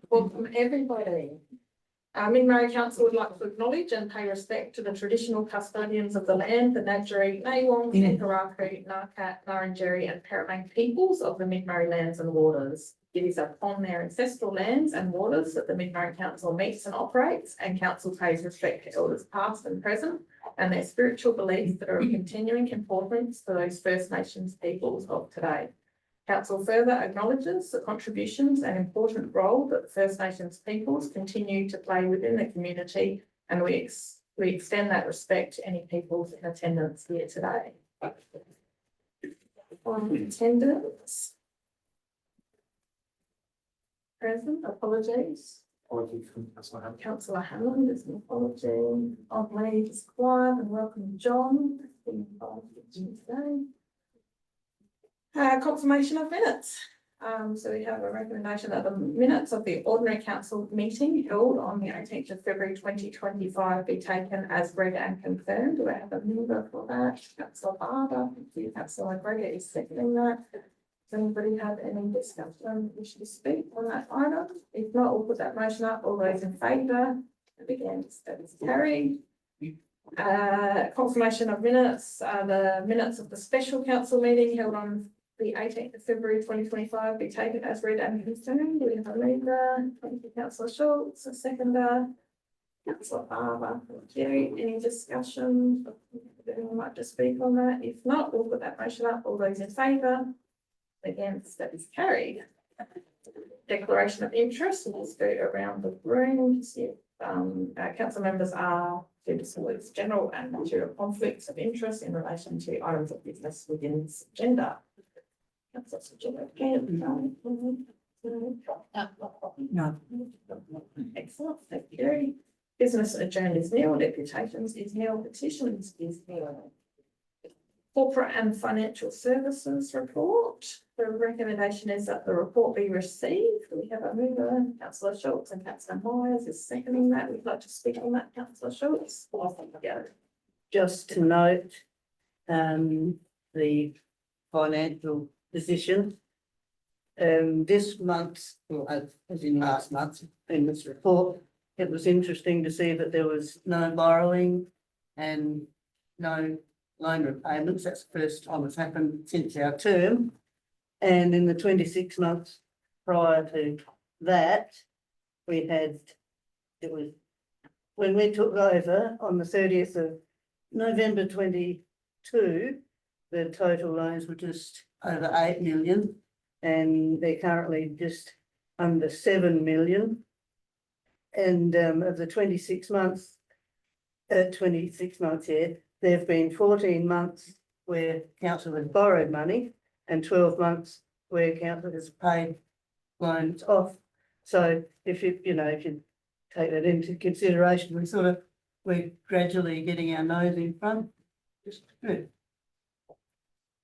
Welcome everybody. Mid-Murray Council would like to acknowledge and pay respect to the traditional custodians of the land, the Ngadjuri, Naywong, Ngaraku, Ngarkat, Ngarrindjeri and Peramang peoples of the Mid-Murray lands and waters. It is upon their ancestral lands and waters that the Mid-Murray Council meets and operates, and council pays respect to elders past and present and their spiritual beliefs that are of continuing importance to those First Nations peoples of today. Council further acknowledges the contributions and important role that the First Nations peoples continue to play within the community, and we extend that respect to any peoples in attendance here today. On attendance. Present, apologies. Councillor Hammond is an apology. On leave is quiet, and welcome John. Today. Confirmation of minutes. So we have a recommendation that the minutes of the ordinary council meeting held on the 18th of February 2025 be taken as read and confirmed. Do I have a member for that? Councillor Barber. Thank you. Councillor Gregor is seconding that. Does anybody have any discussion wish to speak on that item? If not, we'll put that motion up. All those in favour? And against, that is carried. Confirmation of minutes. The minutes of the special council meeting held on the 18th of February 2025 be taken as read and confirmed. Do we have a leader? Thank you, Councillor Schultz. A seconder, Councillor Barber. Thank you. Any discussion? Would anyone like to speak on that? If not, we'll put that motion up. All those in favour? Against, that is carried. Declaration of interest. We'll just go around the room to see if council members are to disclose general and material conflicts of interest in relation to items of business within this agenda. No. Excellent, thank you. Business adjourned is nil, deputations is nil, petitions is nil. Corporate and financial services report. The recommendation is that the report be received. We have a mover, Councillor Schultz, and Councillor Myers is seconding that. We'd like to speak on that, Councillor Schultz. Just to note, the financial position. This month, or as in last month, in this report, it was interesting to see that there was no borrowing and no loan repayments. That's the first time it's happened since our term. And in the 26 months prior to that, we had, it was when we took over on the 30th of November 22, the total loans were just over 8 million, and they're currently just under 7 million. And of the 26 months, yeah, there have been 14 months where council has borrowed money and 12 months where council has paid loans off. So if you take that into consideration, we're gradually getting our nose in front. Just good.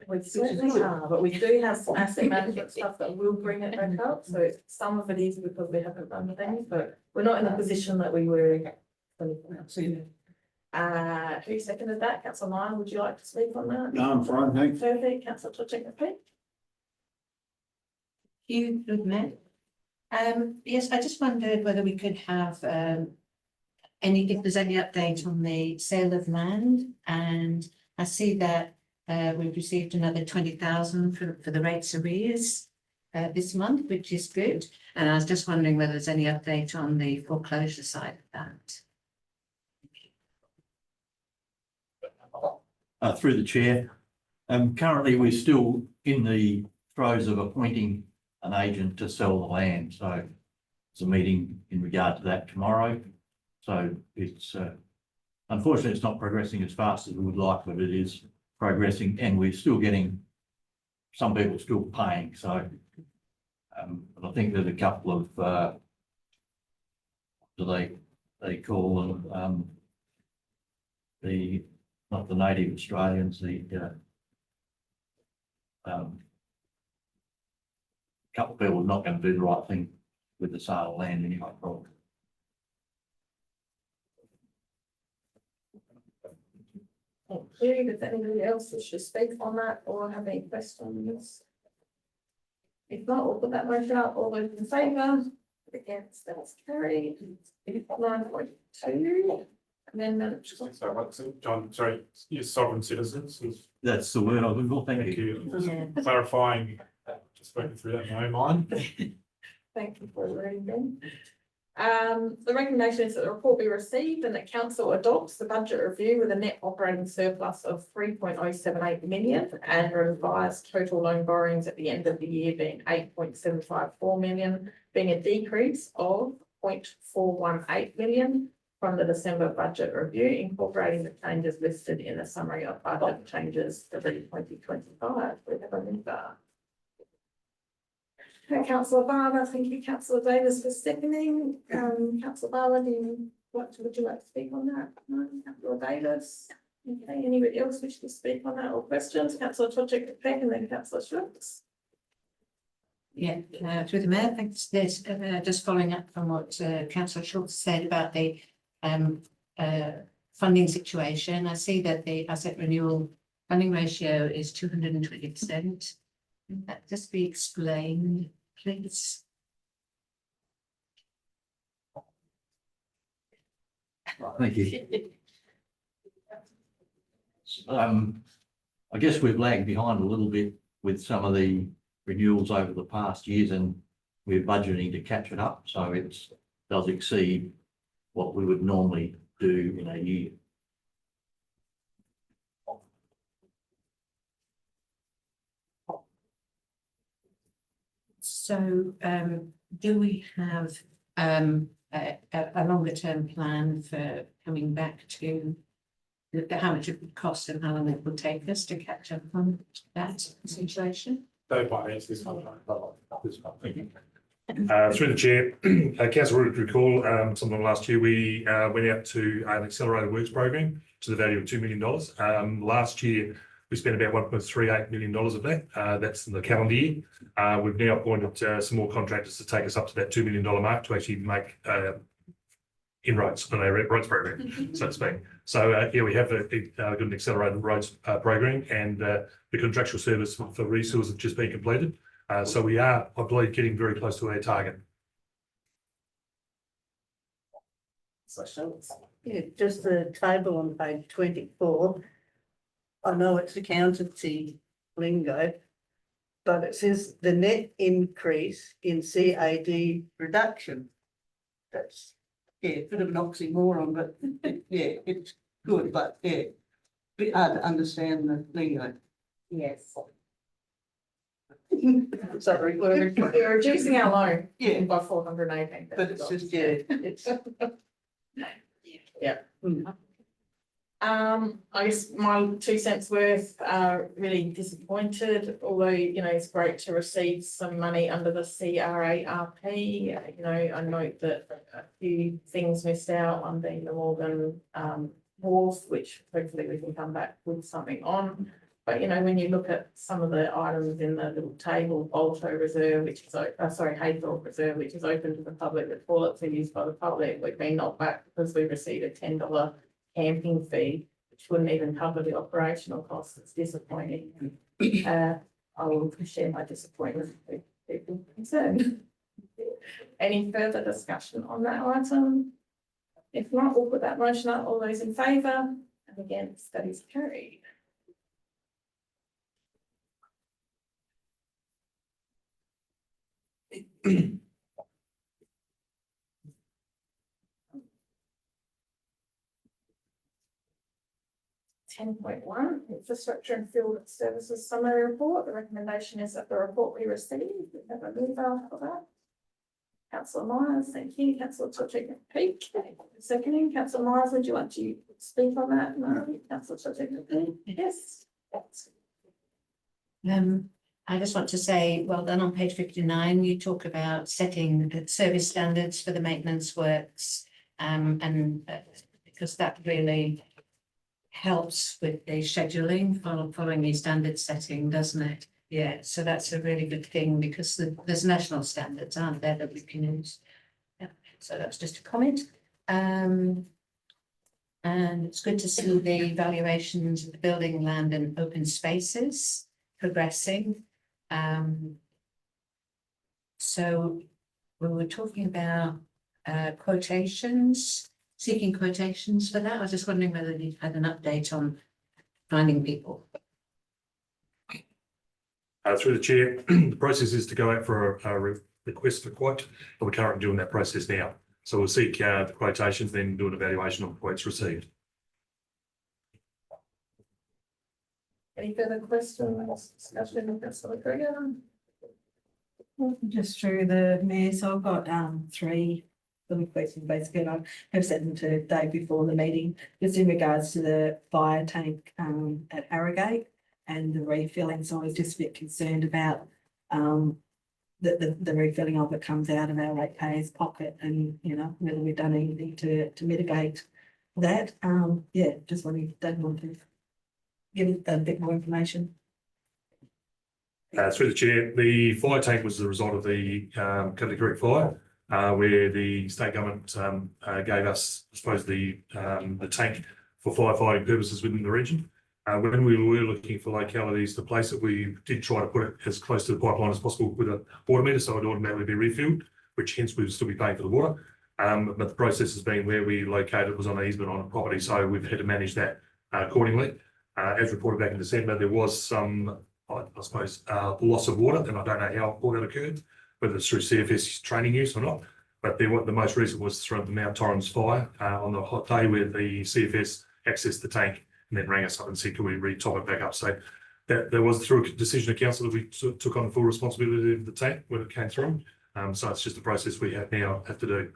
We certainly are, but we do have some asset management stuff that will bring it back up. So some of it is because we haven't done things, but we're not in the position that we were. Who seconded that? Councillor Lyon, would you like to speak on that? No, I'm fine, thanks. Perfect. Councillor Tchotchke. You, good man. Yes, I just wondered whether we could have if there's any update on the sale of land, and I see that we've received another 20,000 for the rates arrears this month, which is good. And I was just wondering whether there's any update on the foreclosure side of that. Through the chair, currently we're still in the throes of appointing an agent to sell the land. So there's a meeting in regard to that tomorrow. So it's unfortunately it's not progressing as fast as we would like, but it is progressing, and we're still getting some people still paying. So but I think there's a couple of what do they call them, the not the native Australians, the couple of people are not going to do the right thing with the sale of land anyway, probably. Thank you. Does anybody else wish to speak on that or have any questions? If not, we'll put that motion up. All those in favour? Against, that's carried. 9.2, amendment. Sorry, John, sorry, you're sovereign citizens, is- That's the word I was looking for. Thank thank you. you. Yeah. Clarifying, just working through that in my own mind. Thank you for reading. The recommendation is that the report be received and that council adopts the budget review with a net operating surplus of 3.078 million and revised total loan borrowings at the end of the year being 8.754 million, being a decrease of 0.418 million from the December budget review, incorporating the changes listed in the summary of budget changes for the 2025. We have a member. Councillor Barber, thank you, Councillor Davis for seconding. Councillor Barber, would you like to speak on that? No, Councillor Davis. Okay, anybody else wish to speak on that or questions? Councillor Todrick Peck and then Councillor Schultz. Yeah, through the mayor, thanks. This, just following up from what councillor Schultz said about the funding situation. I see that the asset renewal funding ratio is 220%. That just be explained, please. Thank you. I guess we've lagged behind a little bit with some of the renewals over the past years and we're budgeting to catch it up. So it does exceed what we would normally do in a year. So, do we have a longer term plan for coming back to how much it would cost and how long it would take us to catch up on that situation? Dave might answer this one. Thank you. Through the chair, council would recall, sometime last year, we went out to an accelerated works program to the value of $2 million. Last year, we spent about $1.38 million of that. That's in the calendar year. We've now appointed some more contractors to take us up to that $2 million mark to actually make inroads on our roads program, so to speak. So yeah, we have got an accelerated roads program, and the contractual service for resource has just been completed. So we are, I believe, getting very close to our target. Yeah, just the table on page 24. I know it's accountancy lingo, but it says the net increase in CAD reduction. That's, yeah, a bit of an oxymoron, but yeah, it's good, but yeah, bit hard to understand the lingo. Yes. Sorry, we're reducing our loan Yeah, by 418. but it's just, yeah, it's. Yeah. Mm. I guess my 2 cents worth, really disappointed, although, you know, it's great to receive some money under the CRARP. You know, I note that a few things missed out, one being the Morgan Wharf, which hopefully we can come back with something on. But, you know, when you look at some of the items in the little table, Bolto Reserve, which is, Haythorpe Reserve, which is open to the public, the toilets are used by the public, we've been knocked back because we received a $10 camping fee, which wouldn't even cover the operational costs. It's disappointing. I will share my disappointment with people concerned. Any further discussion on that item? If not, we'll put that motion up. All those in favour and against, that is carried. Ten point one, infrastructure and field services summary report. The recommendation is that the report be received. We have a mover for that. Councillor Myers, thank you. Councillor Todrick Peak, seconding. Councillor Myers, would you like to speak on that? No. Councillor Todrick Peak, yes. I just want to say, well done on page 59. You talk about setting the service standards for the maintenance works, and because that really helps with the scheduling following the standard setting, doesn't it? Yeah, so that's a really good thing because there's national standards, aren't there, that we can use. Yeah, so that's just a comment. And it's good to see the valuations of the building land and open spaces progressing. So we were talking about quotations, seeking quotations for that. I was just wondering whether you've had an update on finding people. Through the chair, the process is to go out for a request for quote, and we're currently doing that process now. So we'll seek the quotations, then do an evaluation of quotes received. Any further questions, discussion with Councillor McGregor? Just through the mayor, so I've got three little questions basically, and I have sent them to Dave before the meeting, just in regards to the fire tank at Harrogate and the refilling, so I was just a bit concerned about the refilling of it comes out of our ratepayers' pocket, and you know, whether we've done anything to mitigate that. Yeah, just wondering if Dave wanted to give a bit more information. Through the chair, the fire tank was the result of the Cutley Creek fire, where the state government gave us, I suppose, the tank for firefighting purposes within the region. When we were looking for localities to place it, we did try to put it as close to the pipeline as possible with a water meter, so it would automatically be refilled, which hence we would still be paying for the water. But the process has been where we located was on an easement on a property, so we've had to manage that accordingly. As reported back in December, there was some, I suppose, loss of water, and I don't know how all that occurred, whether it's through CFS training use or not. But the most recent was through the Mount Torrens fire on the hot day, where the CFS accessed the tank and then rang us up and said, "Can we re-top it back up?" So that was through a decision of council that we took on full responsibility of the tank when it came through. So it's just a process we have to do.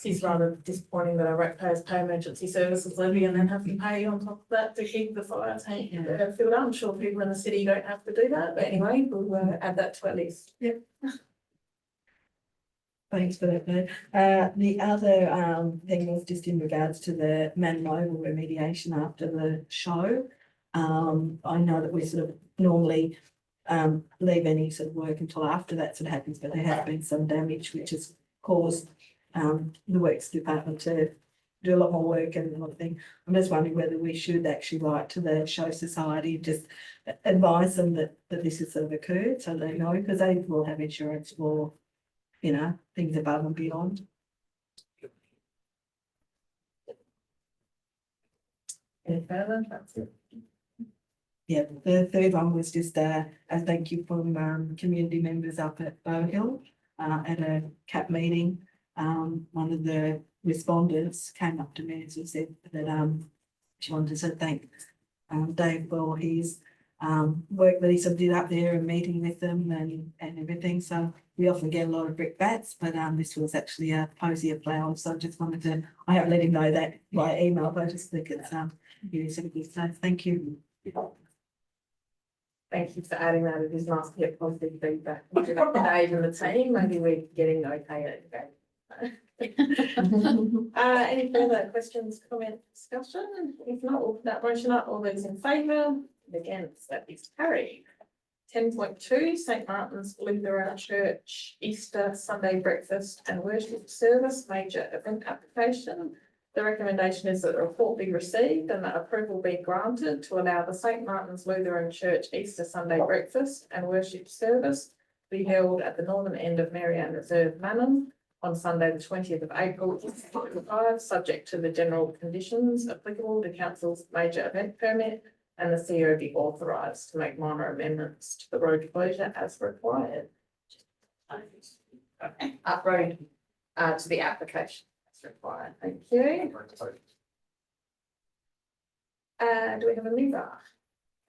It's rather disappointing that our ratepayers pay emergency services levy and then have to pay on top of that to keep the fire tank filled up. I'm sure people in the city don't have to do that, but anyway, we'll add that to our list. Yep. Thanks for that, Dave. The other thing was just in regards to the Man Oval remediation after the show. I know that we sort of normally leave any sort of work until after that sort of happens, but there has been some damage which has caused the works department to do a lot more work and a lot of things. I'm just wondering whether we should actually write to the Show Society and just advise them that this has sort of occurred, so they know, because they will have insurance for, you know, things above and beyond. Any further? That's it. Yeah, the third one was just a thank you from community members up at Bow Hill at a CAP meeting. One of the respondents came up to me and sort of said that she wanted to thank Dave for his work that he sort of did up there and meeting with them and everything. So we often get a lot of brickbats, but this was actually a posy of flowers. So I just wanted to, I haven't let him know that by email, but I just think it's really sort of good. So thank you. Thank you for adding that. It is nice to get positive feedback from Dave and the team. Maybe we're getting okay at it. Any further questions, comments, discussion? If not, we'll put that motion up. All those in favour? Against, that is carried. 10.2, St Martin's Lutheran Church Easter Sunday breakfast and worship service major event application. The recommendation is that the report be received and that approval be granted to allow the St Martin's Lutheran Church Easter Sunday breakfast and worship service to be held at the northern end of Marianne Reserve, Manning on Sunday, the 20th of April, 2025, subject to the general conditions applicable to council's major event permit, and the CEO be authorised to make minor amendments to the road closure as required. Road to the application as required. Thank you. Do we have a mover?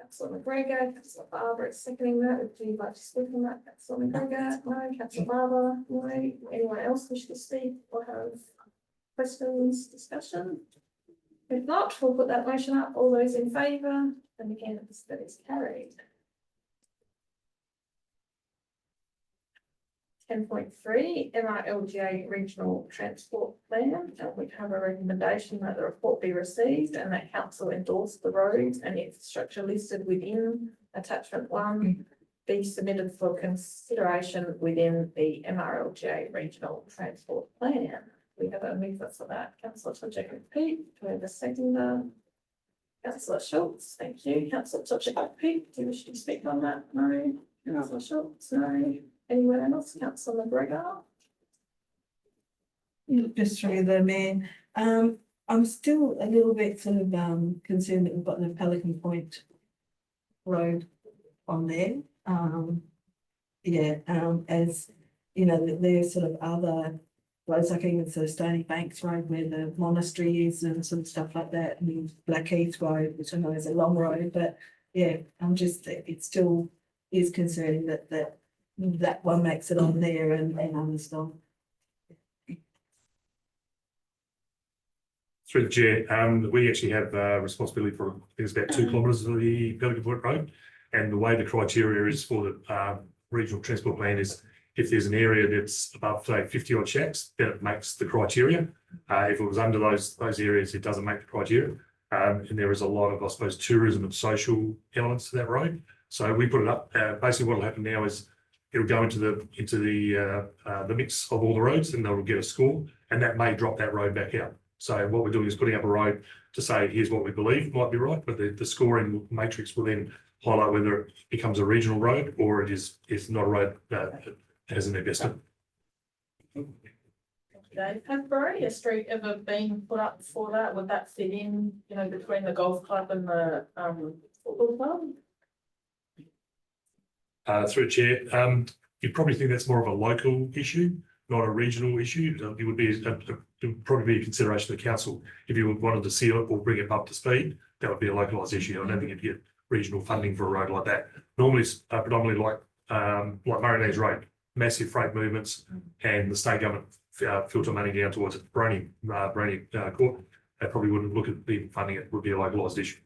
Councillor McGregor, Councillor Barber is seconding that. Would you like to speak on that? Councillor McGregor, no. Councillor Barber, no. Anyone else wish to speak or have questions, discussion? If not, we'll put that motion up. All those in favour? And again, that is carried. 10.3, MRLGA Regional Transport Plan. And we have a recommendation that the report be received and that council endorse the roads and infrastructure listed within attachment 1 be submitted for consideration within the MRLGA Regional Transport Plan. We have a mover for that. Councillor Todgek Peake. Do we have a seconder? Councillor Schultz, thank you. Councillor Todgek Peake, do you wish to speak on that? No. Councillor Schultz, no. Anyone else? Councillor McGregor? Just through the mayor, I'm still a little bit sort of concerned that we've got the Pelican Point Road on there. As you know, there's sort of other roads, like even sort of Stony Banks Road where the monastery is and some stuff like that, and Blackheath Road, which I know is a long road, but yeah, it still is concerning that one makes it on there and others don't. Through the chair, we actually have responsibility for, I think it's about 2 kilometres of the Pelican Point Road. And the way the criteria is for the regional transport plan is if there's an area that's above, say, 50 odd shacks, then it makes the criteria. If it was under those areas, it doesn't make the criteria. And there is a lot of, I suppose, tourism and social elements to that road. So we put it up. Basically, what will happen now is it'll go into the mix of all the roads, and they'll get a score, and that may drop that road back out. So what we're doing is putting up a road to say, here's what we believe might be right, but the scoring matrix will then highlight whether it becomes a regional road or it is not a road that has an investment. Dave, have Barrier Street ever been put up for that? Would that fit in, you know, between the golf club and the football club? Through the chair, you'd probably think that's more of a local issue, not a regional issue. It would probably be a consideration of the council. If you wanted to seal it or bring it up to speed, that would be a localised issue. I don't think you'd get regional funding for a road like that. Normally, it's predominantly like Murray Road, massive freight movements, and the state government filter money down towards it. Brony Court, they probably wouldn't look at the funding. It would be a localised issue.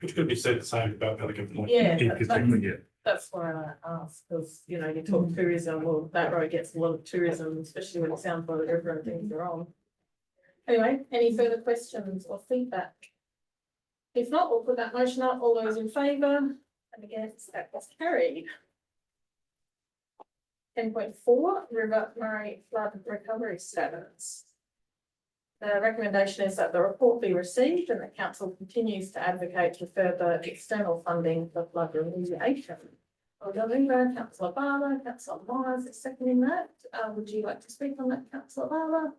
Which could be said the same about Pelican Point. Yeah, Yeah. that's why I asked, because, you know, you talk tourism, well, that road gets a lot of tourism, especially when it sounds like River and things are on. Anyway, any further questions or feedback? If not, we'll put that motion up. All those in favour and against, that was carried. 10.4, River Murray flood recovery status. The recommendation is that the report be received and the council continues to advocate for further external funding for flood remediation. Councillor Barlow, Councillor Myers is seconding that. Would you like to speak on that, Councillor Barlow?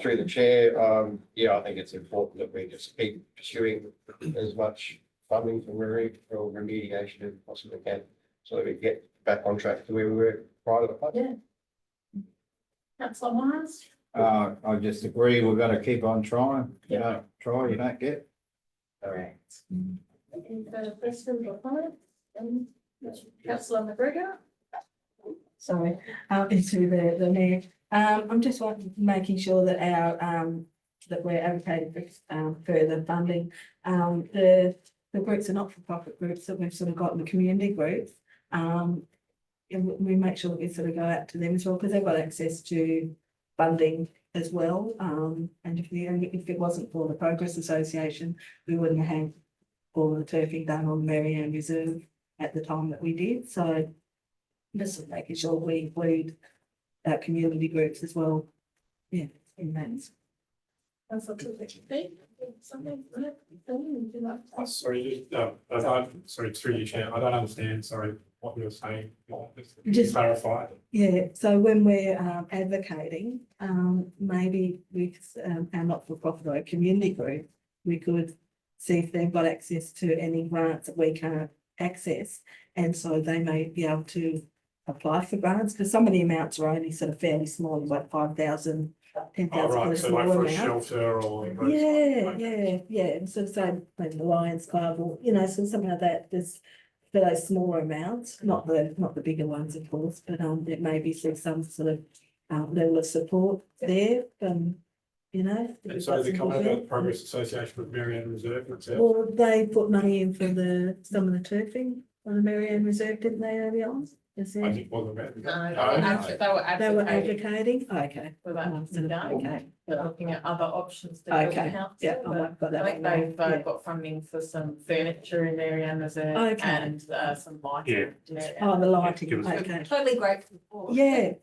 Through the chair, yeah, I think it's important that we just keep pursuing as much funding for remediation as possibly can, so that we get back on track to where we were prior to the flood. Yeah. Councillor Myers? I just agree, we've got to keep on trying. You don't try, you don't get. Correct. Any further questions or comments? Councillor McGregor? Sorry, into the mayor. I'm just making sure that that we're advocating for further funding. The groups are not-for-profit groups that we've sort of got in the community groups. And we make sure that we sort of go out to them as well, because they've got access to funding as well. And if it wasn't for the Progress Association, we wouldn't have had all the turfing done on Marianne Reserve at the time that we did. So just making sure we include our community groups as well. Yeah, in that. Something. Sorry, sorry, through you, Chair. I don't understand, sorry, what you were saying. Just clarify. Yeah, so when we're advocating, maybe with our not-for-profit or a community group, we could see if they've got access to any grants that we can't access. And so they may be able to apply for grants, because some of the amounts are only sort of fairly small, like 5,000, 10,000 for a So like small for a amount. shelter or. Yeah, and so say maybe the Lions Club or, you know, so something like that, there's for those smaller amounts, not the bigger ones, of course, but there may be some sort of level of support there, you know. And so they're coming about the Progress Association with Marianne Reserve itself. Well, they put money in for some of the turfing on the Marianne Reserve, didn't they, early on? Is I there? think wasn't that. No, they They were were advocating advocating, okay. for that to be done. Okay. They're looking at other options to build the Okay, council. yeah, but I've got that I think one they've now, yeah. got funding for some furniture in Marianne Reserve Okay. and some lighting. Yeah. in Marianne. Oh, the lighting, Give us- okay. Totally grateful for. Yeah,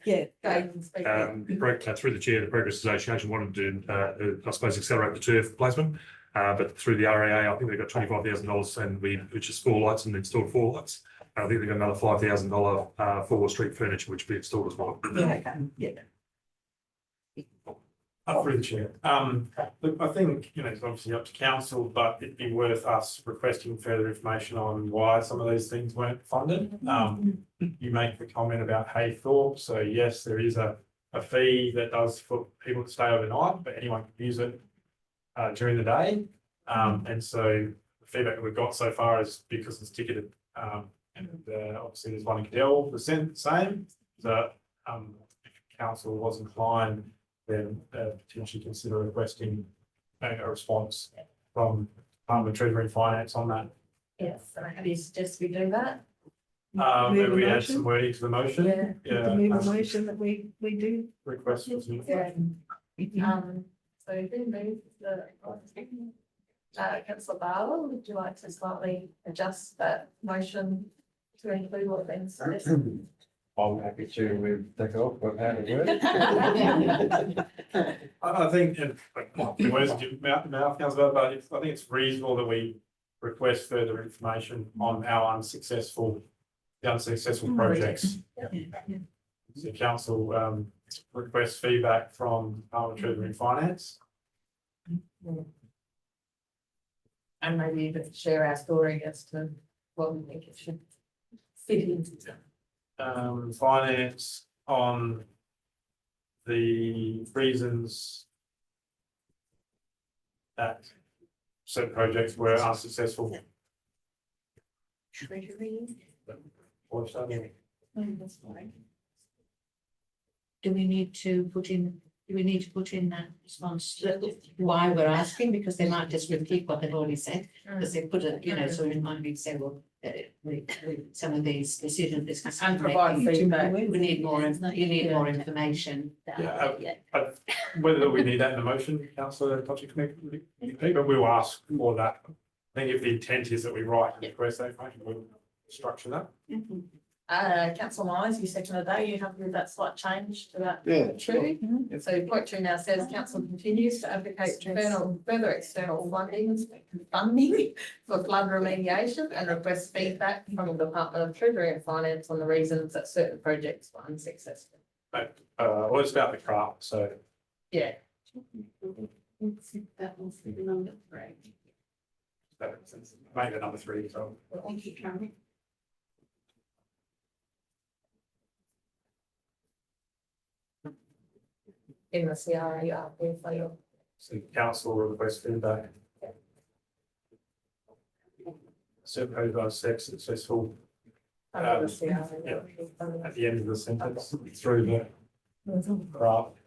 Guidance, speaking. Through the chair, the Progress Association wanted to, I suppose, accelerate the turf placement. But through the RAA, I think they've got $25,000 and we purchased 4 lights and installed 4 lights. I think they've got another $5,000 for street furniture, which will be installed as well. Through the chair. Look, I think, it's obviously up to council, but it'd be worth us requesting further information on why some of these things weren't funded. You make the comment about Haythorpe, so yes, there is a fee that does for people to stay overnight, but anyone can use it during the day. And so the feedback that we've got so far is because it's ticketed, and obviously there's one in Cadell, the same, so if council was inclined, then potentially consider requesting a response from Department of Treasury and Finance on that. Yes, and how do you suggest we do that? Maybe Move a we add motion? some wording to the motion. Yeah. To move a motion that we do. Request for some. So who moved the, councillor Barlow, would you like to slightly adjust that motion to include what Ben said? I'm happy to take off, but how to do it. I think, and the words of your mouth, councillor, but I think it's reasonable that we request further information on our unsuccessful projects. The council requests feedback from Department of Treasury and Finance. And maybe even share our story as to what we think it should fit into. Finance on the reasons that certain projects were unsuccessful. Treasury. Or something. Do we need to put in that response, why we're asking, because they might just repeat what they've already said, because they put it, so it might be say, well, some of these decisions. And provide feedback. We need more, you need more information. Whether we need that in the motion, councillor Tochick, but we will ask for that. I think if the intent is that we write and request that information, we'll structure that. Councillor Myers, you seconded that, you happy with that slight change to that? Yeah. True. So point two now says council continues to advocate further external funding for flood remediation and request feedback from the Department of Treasury and Finance on the reasons that certain projects were unsuccessful. Well, it's about the craft, so. Yeah. That was number three. That makes sense. Make it number 3, so. Thank you, Karen. In the CRA, for your. So council will request feedback. Certain projects are successful Under the CRA. at the end of the sentence through the craft.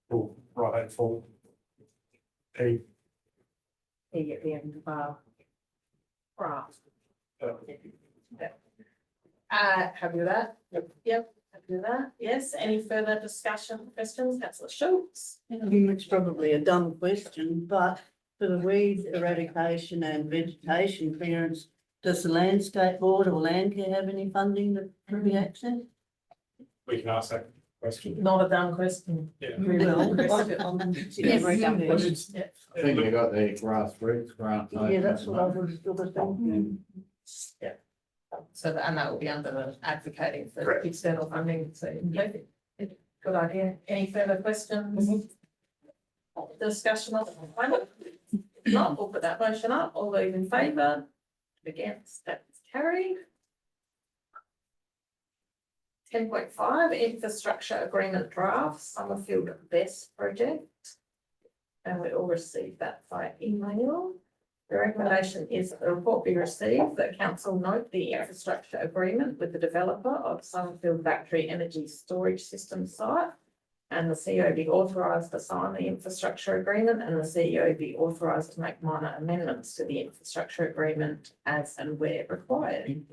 Full, right, and full. P. At the end of our graph. Happy with that? Yep, happy with that. Yes, any further discussion, questions, councillor Schultz? It's probably a dumb question, but for the weed eradication and vegetation clearance, does the landscape board or land care have any funding that can be accessed? We can ask that question. Not a dumb question. Yeah. We will. Yes, very dumb question. I think they got the grassroots grant. Yeah, that's what I was thinking. So that, and that will be under the advocating for Correct. external funding, so perfect. Good idea. Any further questions? Discussion on the plan? If not, we'll put that motion up. All those in favour? Against, that's carried. 10.5 infrastructure agreement draft, Summerfield Best project. And we all received that by email. The recommendation is that the report be received, that council note the infrastructure agreement with the developer of Summerfield Battery Energy Storage System site. And the CEO be authorised to sign the infrastructure agreement, and the CEO be authorised to make minor amendments to the infrastructure agreement as and where required.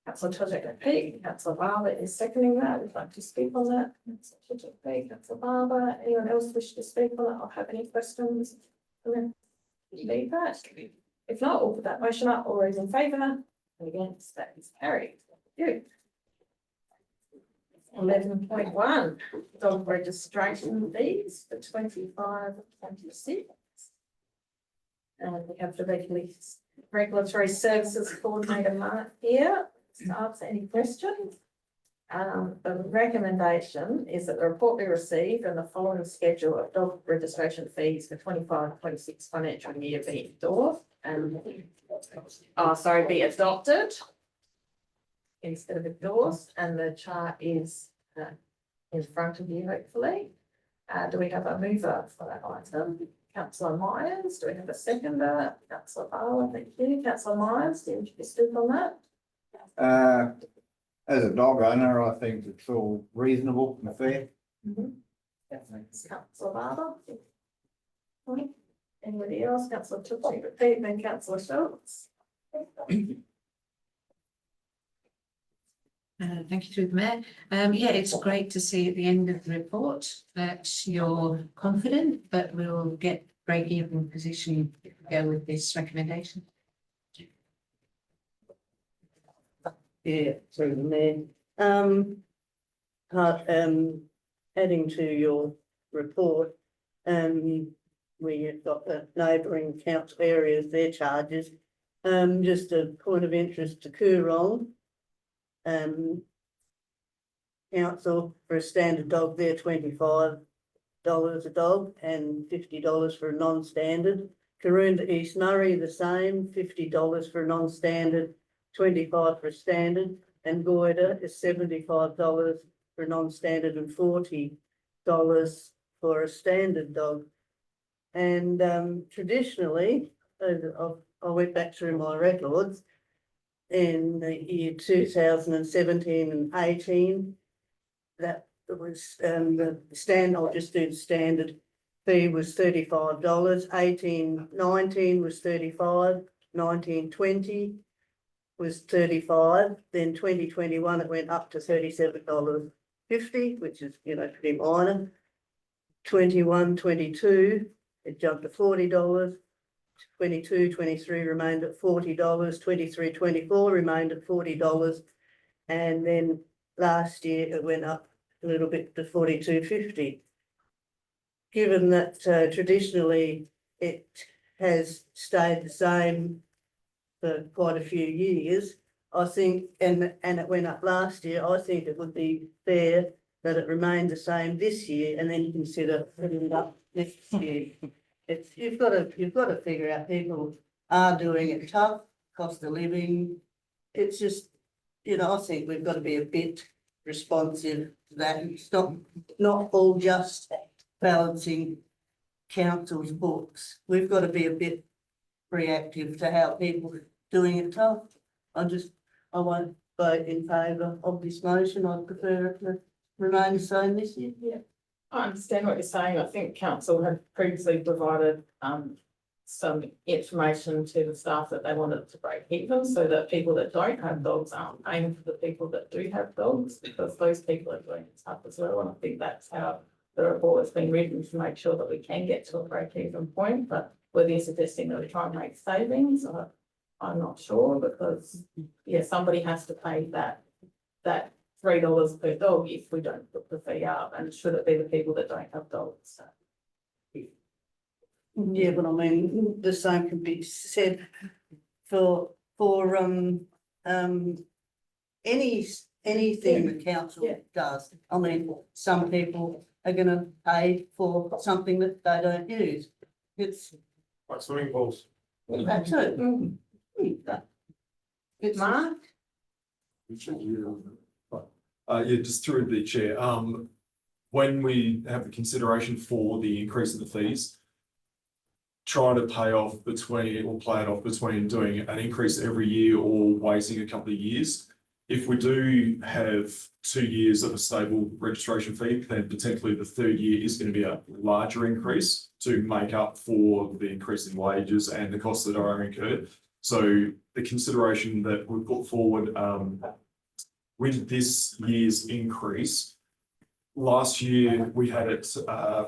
Councillor Tochick Peak, Councillor Barber is seconding that. Would like to speak on that? Councillor Tochick Peak, Councillor Barber, anyone else wish to speak on it or have any questions? Leave that. If not, we'll put that motion up. All those in favour? And against, that is carried. Good. 11.1, dog registration fees for 25-26. And we have the regulatory services coordinator Mark here to answer any questions. The recommendation is that the report be received and the following schedule of dog registration fees for 25-26 financial year be endorsed and, be adopted instead of endorsed, and the chart is in front of you, hopefully. Do we have a mover for that item? Councillor Myers, do we have a seconder? Councillor Barlow, thank you. Councillor Myers, do you wish to speak on that? As a dog owner, I think it's all reasonable and fair. Councillor Barlow. Anybody else? Councillor Tutsi, repeat, then Councillor Schultz. Thank you through the mayor. Yeah, it's great to see at the end of the report that you're confident, but we'll get break-even position if we go with this recommendation. Yeah, through the mayor. Adding to your report, we've got the neighbouring council areas, their charges. Just a point of interest to Coorong. Council for a standard dog, they're $25 a dog and $50 for a non-standard. Karoonda East Murray, the same, $50 for a non-standard, 25 for a standard, and Goyder is $75 for a non-standard and $40 for a standard dog. And traditionally, I went back through my records in the year 2017 and 18, that was I'll just do the standard fee was $35, 18-19 was 35, 19-20 was 35, then 2021 it went up to $37.50, which is, pretty minor. 21-22 it jumped to $40. 22-23 remained at $40, 23-24 remained at $40, and then last year it went up a little bit to $42.50. Given that traditionally it has stayed the same for quite a few years, I think, and it went up last year, I think it would be fair that it remained the same this year and then consider putting it up next year. You've got to figure out people are doing it tough, cost of living. It's just, I think we've got to be a bit responsive to that. It's not all just balancing council's books. We've got to be a bit reactive to how people are doing it tough. I won't vote in favour of this motion. I prefer it to remain the same this year. Yeah. I understand what you're saying. I think council had previously provided some information to the staff that they wanted to break even, so that people that don't have dogs aren't paying for the people that do have dogs, because those people are doing it tough as well. And I think that's how the report has been written, to make sure that we can get to a break even point. But whether you're suggesting that we try and make savings, I'm not sure, because somebody has to pay that $3 per dog if we don't put the fee up, and should it be the people that don't have dogs? So. Yeah, but I mean, the same can be said for anything the council does. I mean, some people are going to pay for something that they don't use. It's Like swimming pools. that's it. It's Mark? Just through the chair, when we have the consideration for the increase of the fees, trying to pay off between, or play it off between doing an increase every year or waiting a couple of years. If we do have 2 years of a stable registration fee, then potentially the third year is going to be a larger increase to make up for the increase in wages and the costs that are incurred. So the consideration that we put forward with this year's increase, last year we had it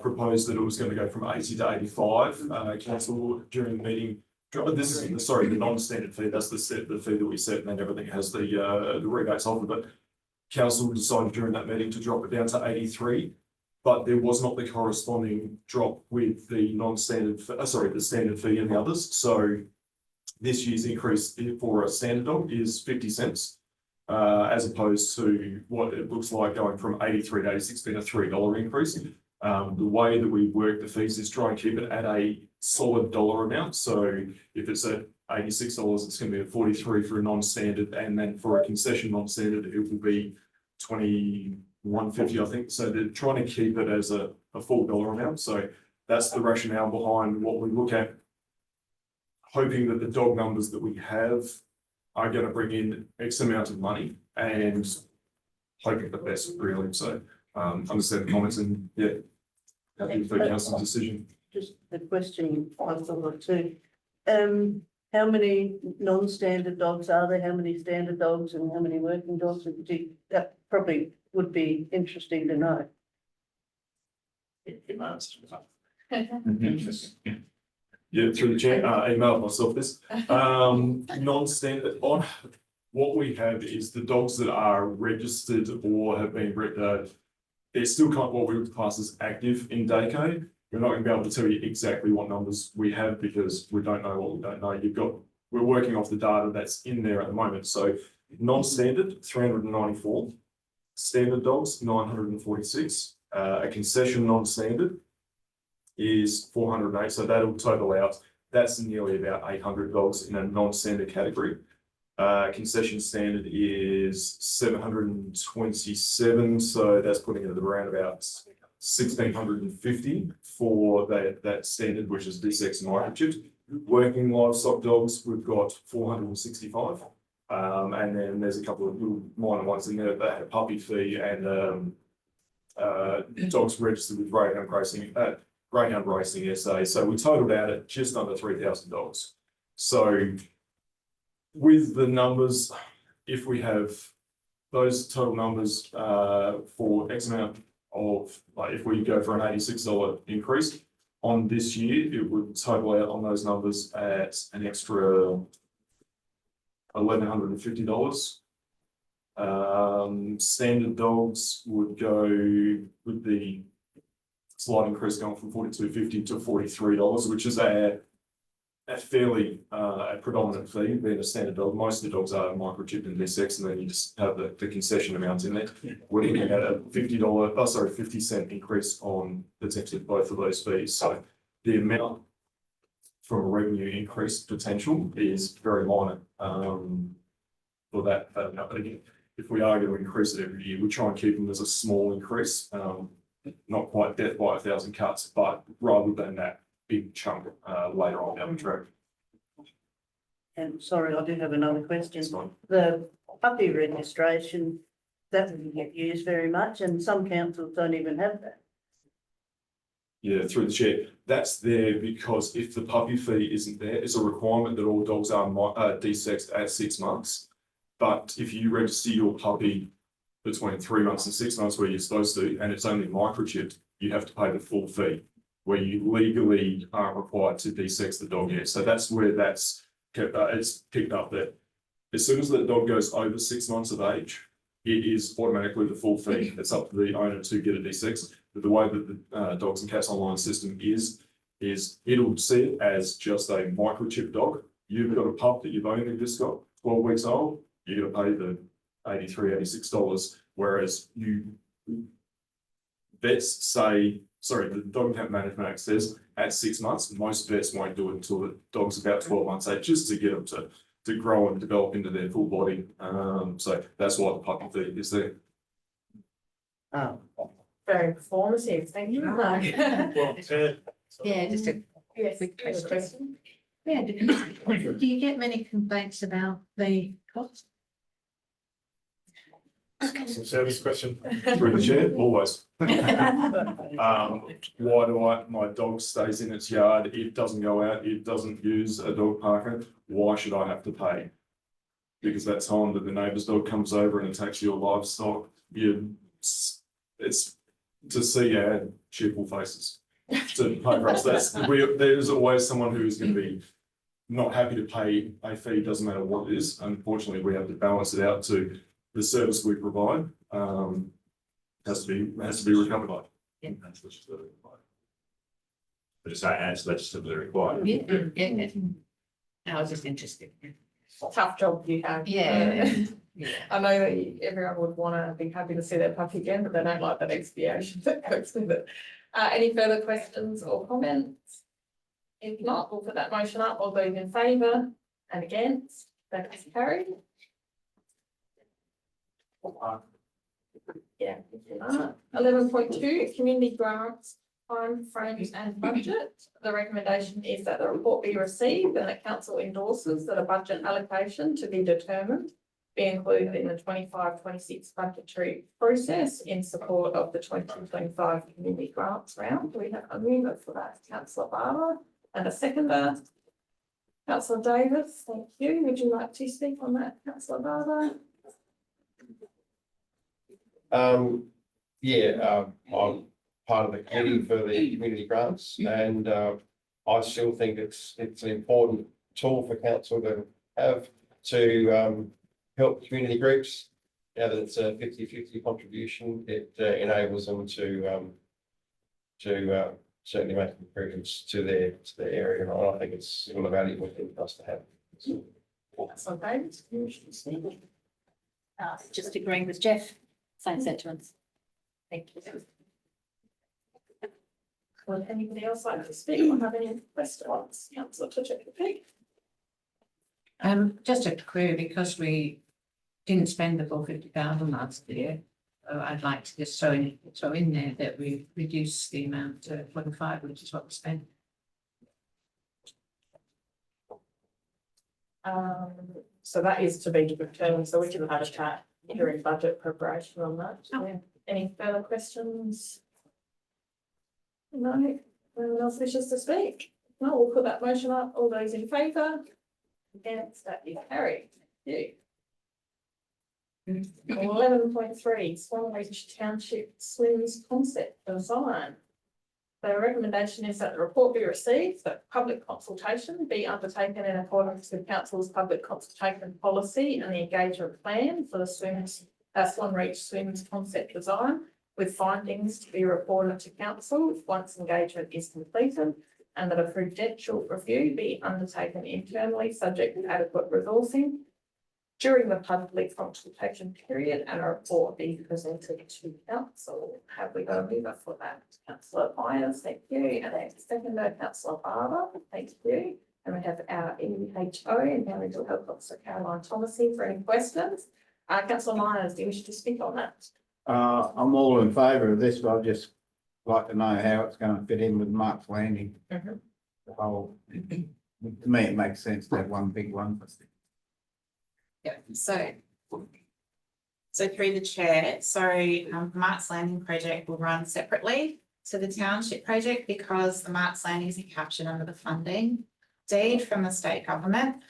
proposed that it was going to go from 80 to 85. Council during the meeting, this is the non-standard fee. That's the fee that we set, and then everything has the rebates off of it. council decided during that meeting to drop it down to 83, but there was not the corresponding drop with the non-standard, the standard fee and the others. So this year's increase for a standard dog is 50 cents, as opposed to what it looks like going from 83 to 86 being a $3 increase. The way that we work the fees is try and keep it at a solid dollar amount. So if it's at $86, it's going to be at 43 for a non-standard, and then for a concession non-standard, it will be 21.50, I think. So they're trying to keep it as a full dollar amount. So that's the rationale behind what we look at, hoping that the dog numbers that we have are going to bring in X amount of money, and hoping the best, really. So understand the comments, and yeah, happy with the council's decision. Just a question I've got too. How many non-standard dogs are there? How many standard dogs and how many working dogs? That probably would be interesting to know. Yeah, through the chair, emailed myself this. Non-standard, on what we have is the dogs that are registered or have been, they're still kind of what we would class as active in DACO. We're not going to be able to tell you exactly what numbers we have because we don't know what we don't know. We're working off the data that's in there at the moment. So non-standard, 394, standard dogs, 946, a concession non-standard is 408. So that'll total out. That's nearly about 800 dogs in a non-standard category. Concession standard is 727. So that's putting it at around about 1,650 for that standard, which is D6 and microchipped. Working livestock dogs, we've got 465. And then there's a couple of little minor ones in there that had a puppy fee and dogs registered with Greyhound Racing SA. So we totaled out at just under 3,000 dogs. So with the numbers, if we have those total numbers for X amount of, like if we go for an $86 increase on this year, it would total out on those numbers at an extra $1,150. Standard dogs would go with the slight increase going from $42.50 to $43, which is a fairly a predominant fee being a standard dog. Most of the dogs are microchipped and D6, and then you just have the concession amount in there. We're looking at a $50 cent increase on potentially both of those fees. So the amount from a revenue increase potential is very minor for that amount. But again, if we are going to increase it every year, we try and keep them as a small increase, not quite death by 1,000 cuts, but rather than that big chunk later on down the track. And sorry, I do have another question. The puppy registration, that doesn't get used very much, and some councils don't even have that. Yeah, through the chair. That's there because if the puppy fee isn't there, it's a requirement that all dogs are de-sexed at 6 months. But if you register your puppy between 3 months and 6 months where you're supposed to, and it's only microchipped, you have to pay the full fee, where you legally aren't required to de-sex the dog yet. So that's where that's kept, it's picked up that as soon as the dog goes over 6 months of age, it is automatically the full fee. It's up to the owner to get a de-sex. But the way that the Dogs and Cats Online system is it'll see it as just a microchip dog. You've got a pup that you've only just got 12 weeks old, you're going to pay the $83, $86, whereas vets say, sorry, the Dog and Cat Management Act says at 6 months, most vets won't do it until the dog's about 12 months age, just to get them to grow and develop into their full body. So that's why the puppy fee is there. Oh. Very informative, thank you. Yeah, just a Yes, quick good question. question. Yeah, do you get many complaints about the cost? Some service question. Through the chair, always. Why do my dog stays in its yard? It doesn't go out. It doesn't use a dog parker. Why should I have to pay? Because that time that the neighbour's dog comes over and attacks your livestock, it's to see our cheerful faces. To pay for us. There's always someone who is going to be not happy to pay a fee, doesn't matter what it is. Unfortunately, we have to balance it out to the service we provide, has to be recovered by. Yeah. That's what's required. But it's not as legislatively required. Yeah. I was just interested. Tough job you have. Yeah. Yeah. I know that everyone would wanna be happy to see their puppy again, but they don't like that expiation that goes with it. Any further questions or comments? If not, we'll put that motion up. All those in favour and against, that is carried. Yeah. 11.2, community grants, time frames and budget. The recommendation is that the report be received and that council endorses that a budget allocation to be determined be included in the 25-26 budgetary process in support of the 2025 community grants round. We have a mover for that, councillor Barber, and a seconder, councillor Davis. Thank you. Would you like to speak on that, councillor Barber? I'm part of the committee for the community grants, and I still think it's an important tool for council to have to help community groups. Now that it's a 50-50 contribution, it enables them to certainly make improvements to their area, and I think it's still a valuable thing for us to have. Councillor Davis, do you wish to speak? Just agreeing with Jeff, same sentiments. Thank you. Would anybody else like to speak or have any questions? Councillor Tuchek. Just a query, because we didn't spend the full 50,000 last year. So I'd like to just throw in there that we reduce the amount to 45, which is what we spent. So that is to be determined, so we can have a chat during budget preparation on that. Yeah. Any further questions? No, no one else wishes to speak? No, we'll put that motion up. All those in favour? Against, that is carried. Thank you. 11.3, Swan Reach Township Swims Concept Design. The recommendation is that the report be received, that public consultation be undertaken in accordance with council's public consultation policy and the engagement plan for the Swan Reach Swims Concept Design, with findings to be reported to council once engagement is completed, and that a prudential review be undertaken internally, subject to adequate resourcing during the public consultation period, and a report be presented to council. Have we got a mover for that? Councillor Myers, thank you, and a seconder, Councillor Barber, thank you. And we have our EHO and our mental health officer, Caroline Thomasy, for any questions. Councillor Myers, do you wish to speak on that? I'm all in favour of this, but I'd just like to know how it's going to fit in with Mark's Landing. Mhm. The whole, to me, it makes sense to have one big one. Yeah, so through the chair, Mark's Landing project will run separately to the township project because the Mark's Landing isn't captured under the funding deed from the state government.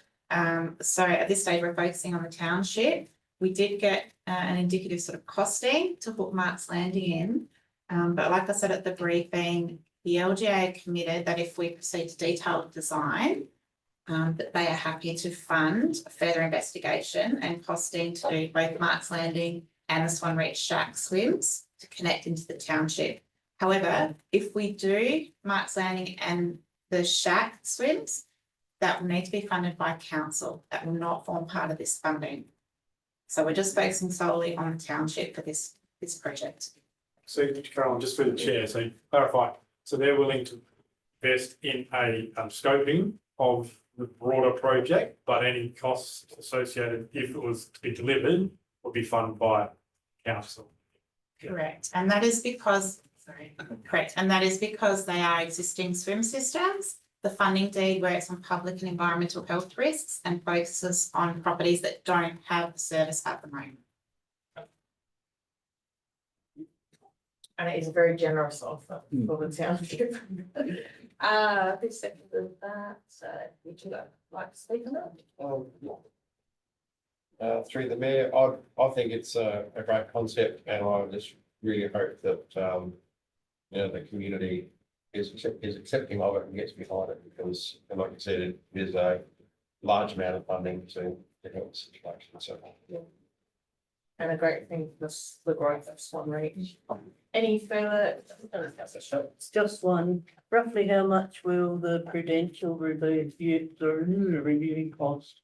So at this stage, we're focusing on the township. We did get an indicative sort of costing to put Mark's Landing in. But like I said at the briefing, the LGA committed that if we proceed to detailed design, that they are happy to fund further investigation and costing to do both Mark's Landing and the Swan Reach Shack swims to connect into the township. However, if we do Mark's Landing and the Shack swims, that will need to be funded by council. That will not form part of this funding. So we're just focusing solely on the township for this project. So Caroline, just for the chair, so clarify, so they're willing to invest in a scoping of the broader project, but any costs associated, if it was to be delivered, would be funded by council. Correct, and that is because, and that is because they are existing swim systems. The funding deed works on public and environmental health risks and focuses on properties that don't have the service at the moment. And it is a very generous offer for the township. Who seconded that? So would you like to speak on that? Through the mayor, I think it's a great concept, and I just really hope that the community is accepting of it and gets behind it, because, and like you said, it is a large amount of funding to help the situation. So and a great thing for the growth of Swan Reach. Any further? Councillor Schultz? Just one, roughly how much will the prudential reviewing cost?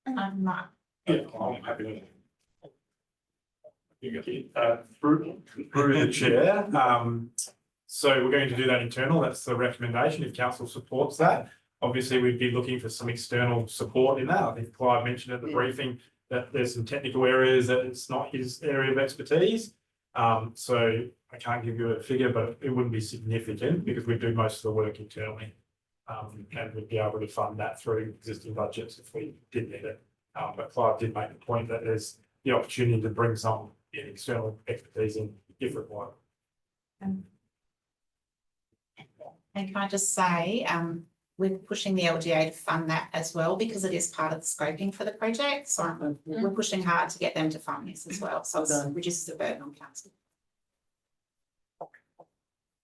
I'm not. Yeah, I'm happy to. Through the chair, so we're going to do that internal, that's the recommendation, if council supports that. Obviously, we'd be looking for some external support in that, I think Clive mentioned at the briefing that there's some technical areas that it's not his area of expertise. So I can't give you a figure, but it wouldn't be significant because we do most of the work internally. And we'd be able to fund that through existing budgets if we did need it. But Clive did make the point that there's the opportunity to bring some external expertise in if required. And can I just say, we're pushing the LGA to fund that as well because it is part of the scoping for the project. So we're pushing hard to get them to fund this as well. So it reduces the burden on council.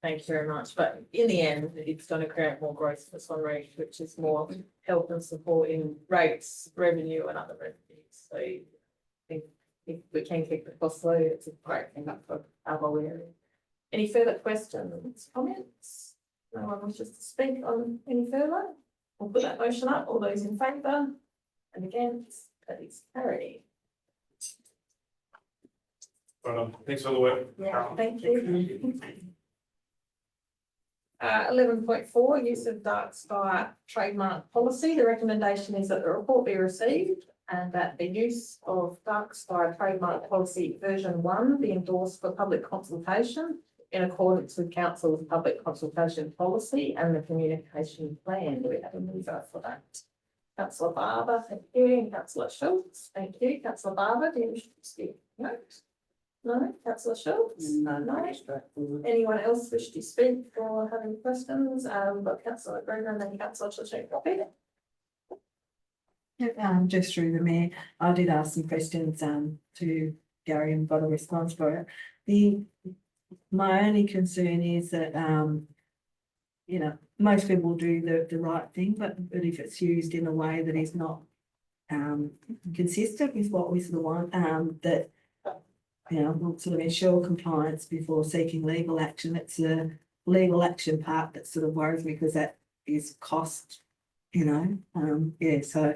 Thank you very much, but in the end, it's going to create more growth for Swan Reach, which is more help and support in rates, revenue and other revenues. So I think if we can keep the cost low, it's a great thing up for our whole area. Any further questions, comments? No one wishes to speak on any further? We'll put that motion up. All those in favour and against, that is carried. Thanks for the work. Yeah, thank you. 11.4, use of dark sky trademark policy. The recommendation is that the report be received and that the use of dark sky trademark policy version 1 be endorsed for public consultation in accordance with council's public consultation policy and the communication plan. Do we have a mover for that? Councillor Barber, thank you, and Councillor Schultz, thank you. Councillor Barber, do you wish to speak? No? No, Councillor Schultz? No. Anyone else wish to speak or have any questions? But Councillor Gregor and then Councillor Tshishkopee. Just through the mayor, I did ask some questions to Gary and got a response for it. My only concern is that you know, most people do the right thing, but if it's used in a way that is not consistent with what we sort of want, that you know, will sort of ensure compliance before seeking legal action. It's the legal action part that sort of worries me because that is cost, you know. Yeah, so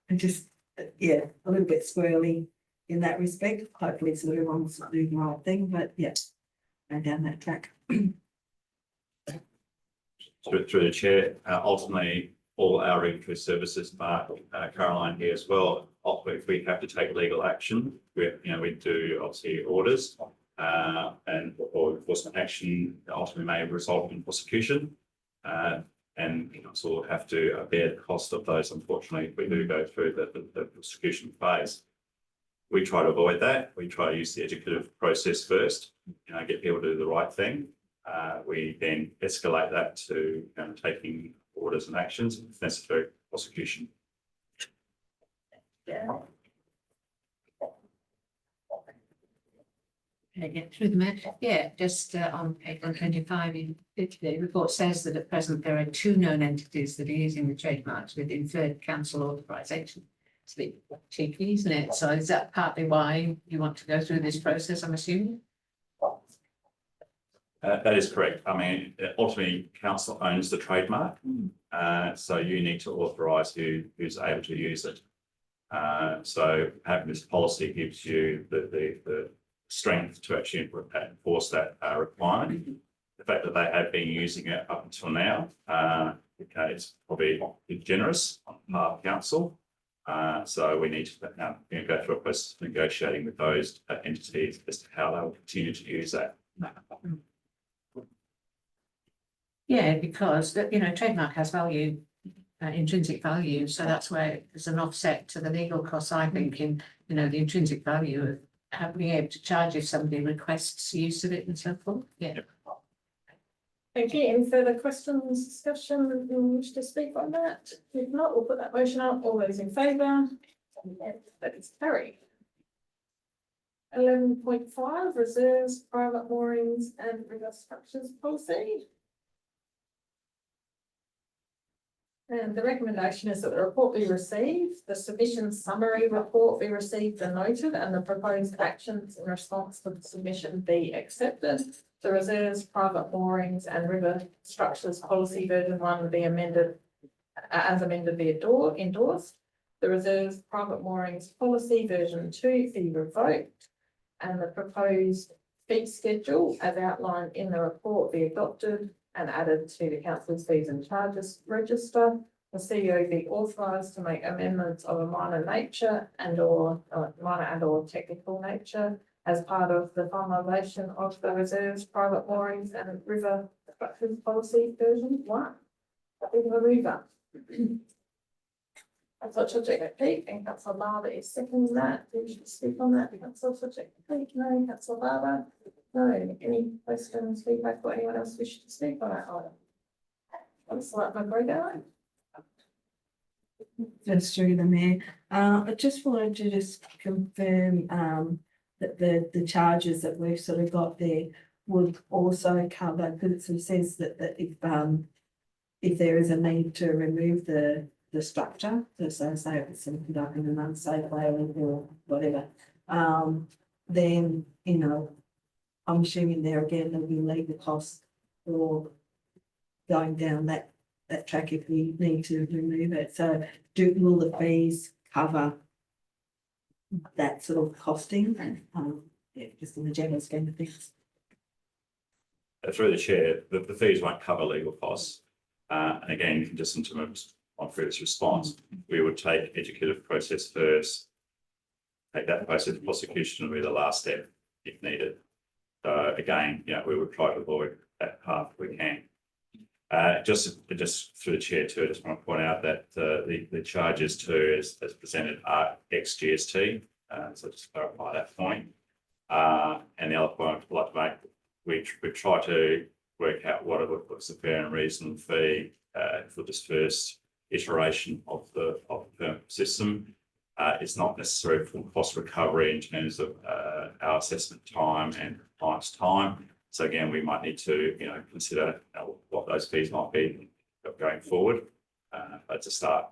I just, yeah, a little bit squirrely in that respect. Hopefully sort of everyone's doing the right thing, but yeah, go down that track. Through the chair, ultimately, all our regulatory services, Mark, Caroline here as well, if we have to take legal action, we do obviously orders and or enforcement action ultimately may result in prosecution. And council have to bear the cost of those, unfortunately, if we do go through the prosecution phase. We try to avoid that. We try to use the educative process first, get people to do the right thing. We then escalate that to taking orders and actions, if necessary, prosecution. Yeah. Get through the map. Yeah, just on page 125 in the report says that at present there are 2 known entities that are using the trademarks with inferred council authorisation. It's a bit cheeky, isn't it? So is that partly why you want to go through this process, I'm assuming? That is correct. I mean, ultimately, council owns the trademark, so you need to authorise who's able to use it. So having this policy gives you the strength to actually enforce that requirement. The fact that they have been using it up until now, it's probably generous on the part of council. So we need to now go through a process of negotiating with those entities as to how they will continue to use that. Yeah, because trademark has value, intrinsic value, so that's where there's an offset to the legal costs, I think, in the intrinsic value of being able to charge if somebody requests use of it and so forth. Yeah. Thank you. Any further questions, discussion, you wish to speak on that? If not, we'll put that motion up. All those in favour? That is carried. 11.5, reserves, private moorings and river structures policy. And the recommendation is that the report be received, the submission summary report be received and noted, and the proposed actions in response to the submission be accepted. The reserves, private moorings and river structures policy version 1 be amended, as amended be endorsed. The reserves, private moorings policy version 2 be revoked, and the proposed fee schedule as outlined in the report be adopted and added to the council's fees and charges register. The CEO be authorised to make amendments of a minor nature and or technical nature as part of the finalisation of the reserves, private moorings and river structures policy version 1. That is the river. Councillor Chujik Peak and Councillor Barber is seconding that. Do you wish to speak on that? Councillor Chujik Peak, no. Councillor Barber, no. Any questions, feedback, or anyone else wish to speak on that item? Councillor McGregor. Just through the mayor, I just wanted to just confirm that the charges that we've sort of got there would also cover, because it sort of says that if there is a need to remove the structure, so say if it's conducted in an unsafe way or whatever, then, you know, I'm assuming there again, there'll be legal costs for going down that track if we need to remove it. So will the fees cover that sort of costing? Yeah, just in the general scheme of things. Through the chair, the fees won't cover legal costs. And again, just in terms of my previous response, we would take educative process first, take that process to prosecution will be the last step if needed. So again, you know, we would try to avoid that path if we can. Just through the chair too, I just want to point out that the charges too, as presented, are ex-GST. So just clarify that point. And the other point I'd like to make, we try to work out what's a fair and reasonable fee for this first iteration of the permit system. It's not necessary for cost recovery in terms of our assessment time and compliance time. So again, we might need to, you know, consider what those fees might be going forward. But it's a start.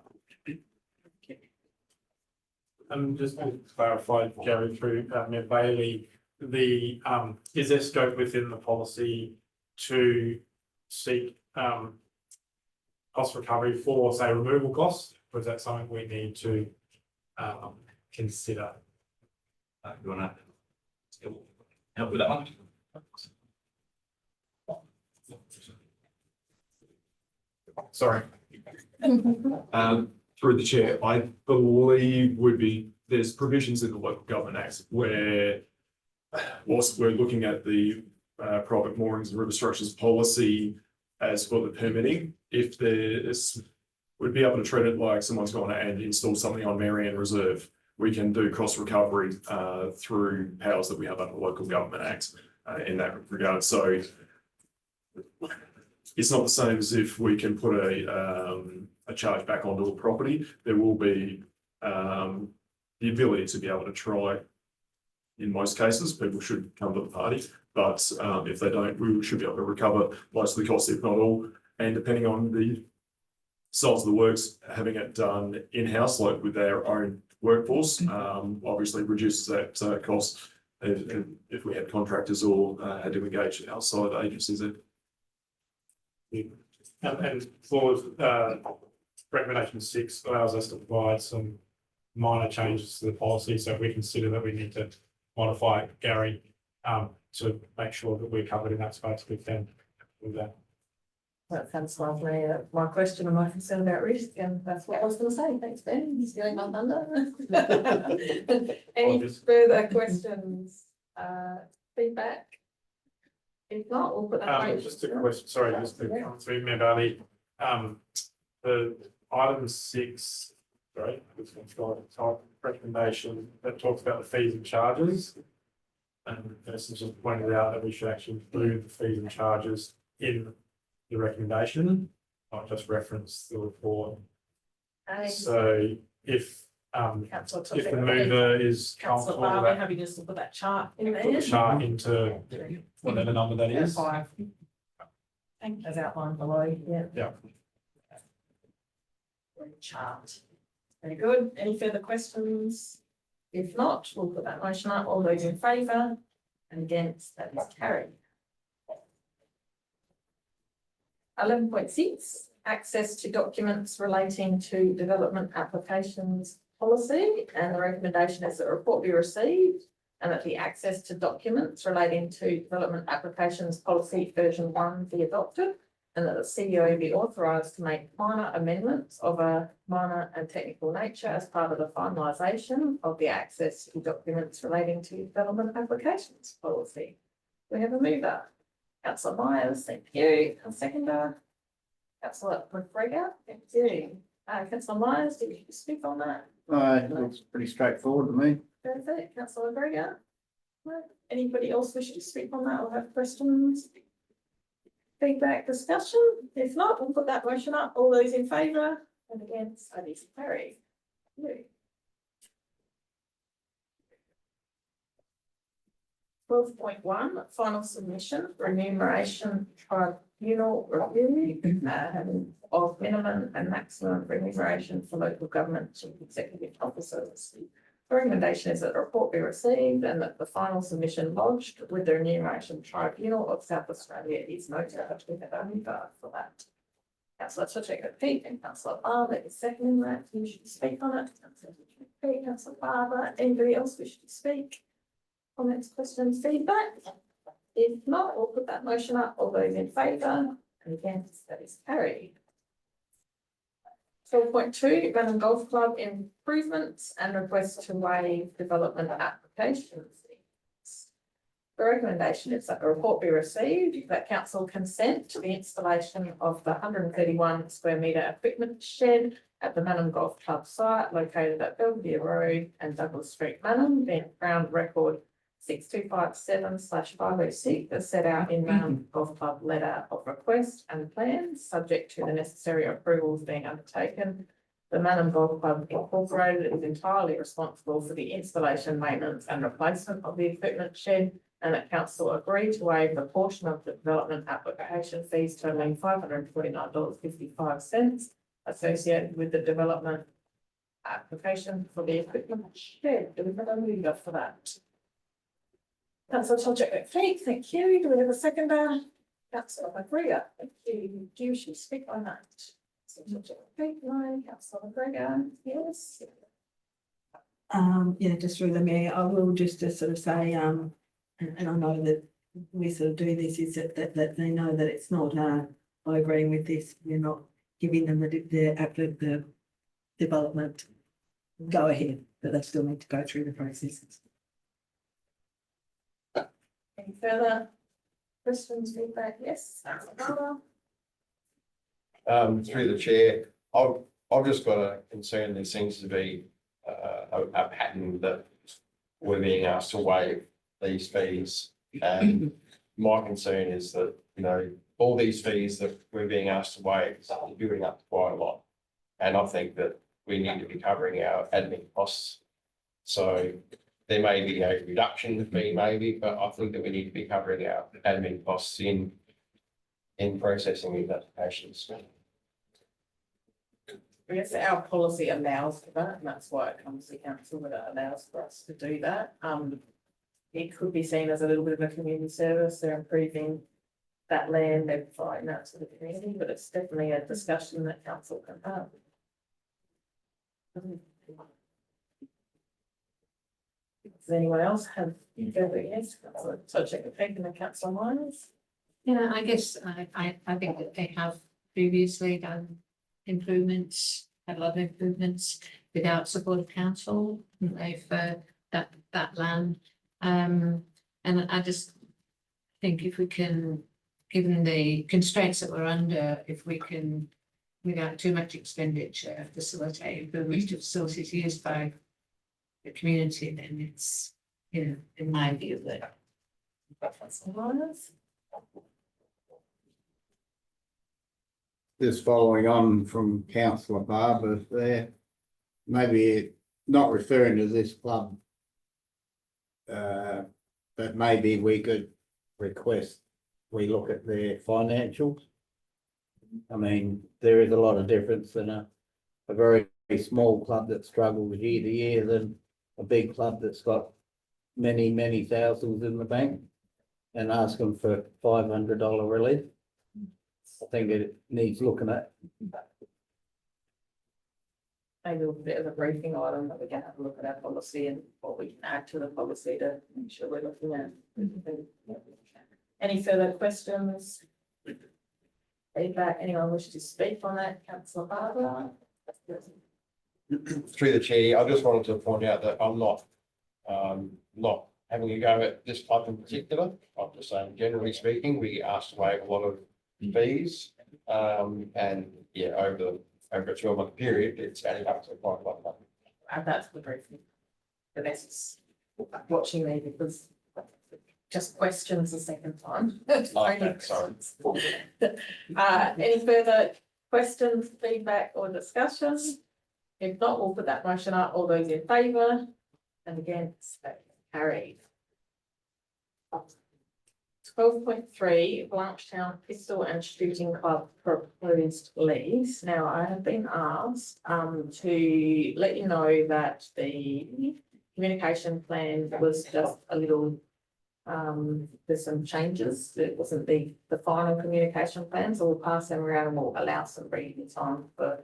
Just to clarify, Gary, through Mayor Bailey, is there scope within the policy to seek cost recovery for, say, removal costs, or is that something we need to consider? You want to help with that one? Sorry. Through the chair, I believe there's provisions in the Local Government Act where whilst we're looking at the private moorings and river structures policy as for the permitting, if we'd be able to treat it like someone's gone and install something on Marianne Reserve, we can do cost recovery through powers that we have under the Local Government Act in that regard. So it's not the same as if we can put a charge back onto a property. There will be the ability to be able to try. In most cases, people should come to the party, but if they don't, we should be able to recover most of the costs, if not all. And depending on the size of the works, having it done in-house, like with our own workforce, obviously reduces that cost if we had contractors or had to engage outside agencies. And for recommendation 6 allows us to provide some minor changes to the policy, so we consider that we need to modify it, Gary, to make sure that we're covered in that space with them with that. That sounds lovely. My question and my concern about risk, and that's what I was going to say. Thanks, Ben. He's stealing my thunder. Any further questions, feedback? If not, we'll put that. Just a question, sorry, just to come through, Mayor Bailey. The item 6, sorry, this one's got a type recommendation that talks about the fees and charges. And this is just pointed out that we should actually include the fees and charges in the recommendation, not just reference the report. So if the mover is comfortable with that, having us put that chart in put there. the chart into whatever number that is. Thank you. As outlined below, yeah. Yeah. chart. Very good. Any further questions? If not, we'll put that motion up. All those in favour and against, that is carried. 11.6, access to documents relating to development applications policy, and the recommendation is that a report be received and that the access to documents relating to development applications policy version 1 be adopted, and that the CEO be authorised to make minor amendments of a minor and technical nature as part of the finalisation of the access to documents relating to development applications policy. We have a mover. Councillor Myers, thank you. A seconder. Councillor McGregor, thank you. Councillor Myers, did you speak on that? It's pretty straightforward to me. Perfect. Councillor McGregor? No. Anybody else wish to speak on that or have questions? Feedback, discussion? If not, we'll put that motion up. All those in favour and against, that is carried. Thank you. 12.1, final submission, remuneration tribunal review of minimum and maximum remuneration for local government chief executive officers. The recommendation is that a report be received and that the final submission lodged with the Remuneration Tribunal of South Australia is noted. We have a mover for that. Councillor Chacheka-Peake and Councillor Barber is seconding that. You should speak on it. Councillor Chacheka-Peake, Councillor Barber, anybody else wish to speak? Comments, questions, feedback? If not, we'll put that motion up. All those in favour and against, that is carried. 12.2, Manning Golf Club improvements and request to waive development application fees. The recommendation is that a report be received, that council consent to the installation of the 131 square metre equipment shed at the Manning Golf Club site located at Belvedere Road and Douglas Street, Manning, being ground record 6257/506 as set out in Manning Golf Club letter of request and plans, subject to the necessary approvals being undertaken. The Manning Golf Club Incorporated is entirely responsible for the installation, maintenance and replacement of the equipment shed, and that council agree to waive the portion of the development application fees totaling $549.55 associated with the development application for the equipment shed. Do we have a mover for that? Councillor Chacheka-Peake, thank you. Do we have a seconder? Councillor McGregor, thank you. Do you wish to speak on that? Councillor Chacheka-Peake, no. Councillor McGregor, yes. Yeah, just through the mayor, I will just to sort of say, and I know that we sort of do this, is that they know that it's not, by agreeing with this, we're not giving them the development go ahead, but they still need to go through the processes. Any further questions, feedback? Yes. Through the chair, I've just got a concern. There seems to be a pattern that we're being asked to waive these fees. And my concern is that, you know, all these fees that we're being asked to waive are building up quite a lot. And I think that we need to be covering our admin costs. So there may be a reduction in fee maybe, but I think that we need to be covering our admin costs in processing these applications. Yes, our policy allows for that, and that's why it comes to council, that it allows for us to do that. It could be seen as a little bit of a community service. They're improving that land, they're providing that to the community, but it's definitely a discussion that council can have. Does anyone else have further? Yes, Councillor Chacheka-Peake and Councillor Myers. Yeah, I guess I think that they have previously done improvements, had a lot of improvements without support of council. They've that land. And I just think if we can, given the constraints that we're under, if we can, without too much expenditure, facilitate improvements to facilities used by the community, then it's, you know, in my view, that. Just following on from councillor Barber there, maybe not referring to this club. But maybe we could request we look at their financials. I mean, there is a lot of difference in a a very small club that struggles year to year than a big club that's got many, many thousands in the bank and ask them for $500 relief. I think it needs looking at. Maybe a bit of a briefing item that we can have a look at our policy and what we can add to the policy to make sure we're looking at. Any further questions? Feedback, anyone wish to speak on that? Councillor Barbara? Through the chair, I just wanted to point out that I'm not having a go at this type in particular. I'm just saying, generally speaking, we get asked to waive a lot of fees. And yeah, over a 12-month period, it's adding up to quite a lot of money. Add that to the briefing. The best watching me because just questions the second time. Okay, sorry. Any further questions, feedback or discussion? If not, we'll put that motion up. All those in favour and against, carried. 12.3 Blanchetown Pistol and Shooting Club proposed lease. Now, I have been asked to let you know that the communication plan was just a little there's some changes. It wasn't the final communication plan, so we'll pass them around and we'll allow some breathing time for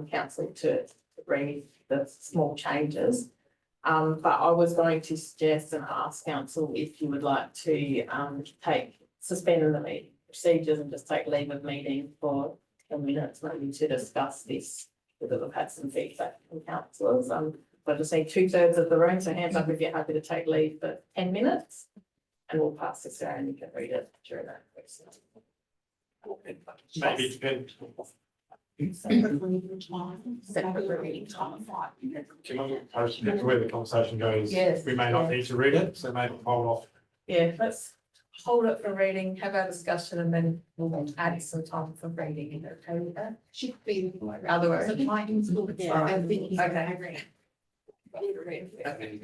council to read the small changes. But I was going to suggest and ask council if you would like to suspend the meeting procedures and just take leave of meeting for 10 minutes, maybe to discuss this, because we've had some feedback from councillors. I just need 2/3 of the room, so hands up if you're happy to take leave for 10 minutes. And we'll pass this around, you can read it during that process. Maybe it depends. Separate reading time. Can I post where the conversation goes? Yes, We may not need to read it, so maybe hold off. Yeah, let's hold it for reading, have our discussion, and then we'll add some time for reading. Is that okay with that? Should be. Otherwise. Yeah. Okay.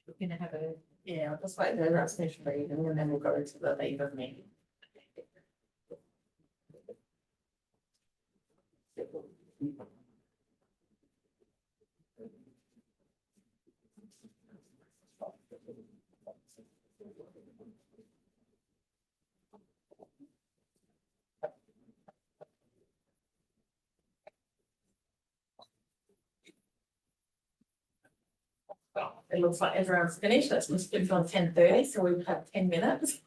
We're gonna have I'll just wait for everyone's finished reading and then we'll go to the leave of meeting. It looks like everyone's finished. Let's just give it on 10:30, so we have 10 minutes.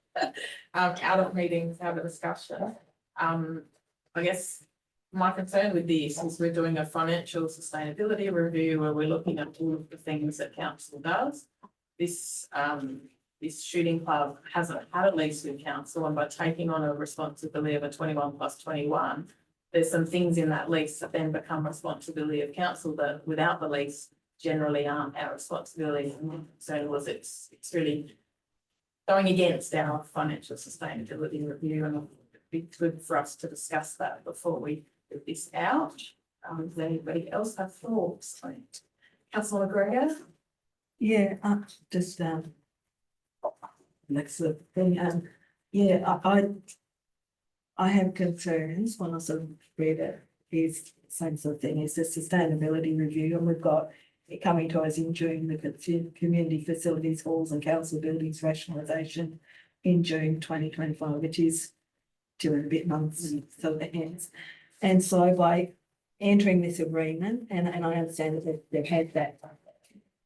out of meetings, have a discussion. I guess my concern with this is we're doing a financial sustainability review where we're looking at all of the things that council does. This, this shooting club hasn't had a lease with council, and by taking on a responsibility of a 21+21, there's some things in that lease that then become responsibility of council that without the lease generally aren't our responsibility. And my concern was it's really going against our financial sustainability review, and it'd be good for us to discuss that before we put this out. Does anybody else have thoughts? Councillor McGregor? Yeah, just, next thing, yeah, I have concerns when I sort of read it, is same sort of thing, is the sustainability review, and we've got it coming to us in June, the community facilities, halls and council buildings rationalisation in June 2025, which is 2.5 months till the ends. And so by entering this agreement, and I understand that they've had that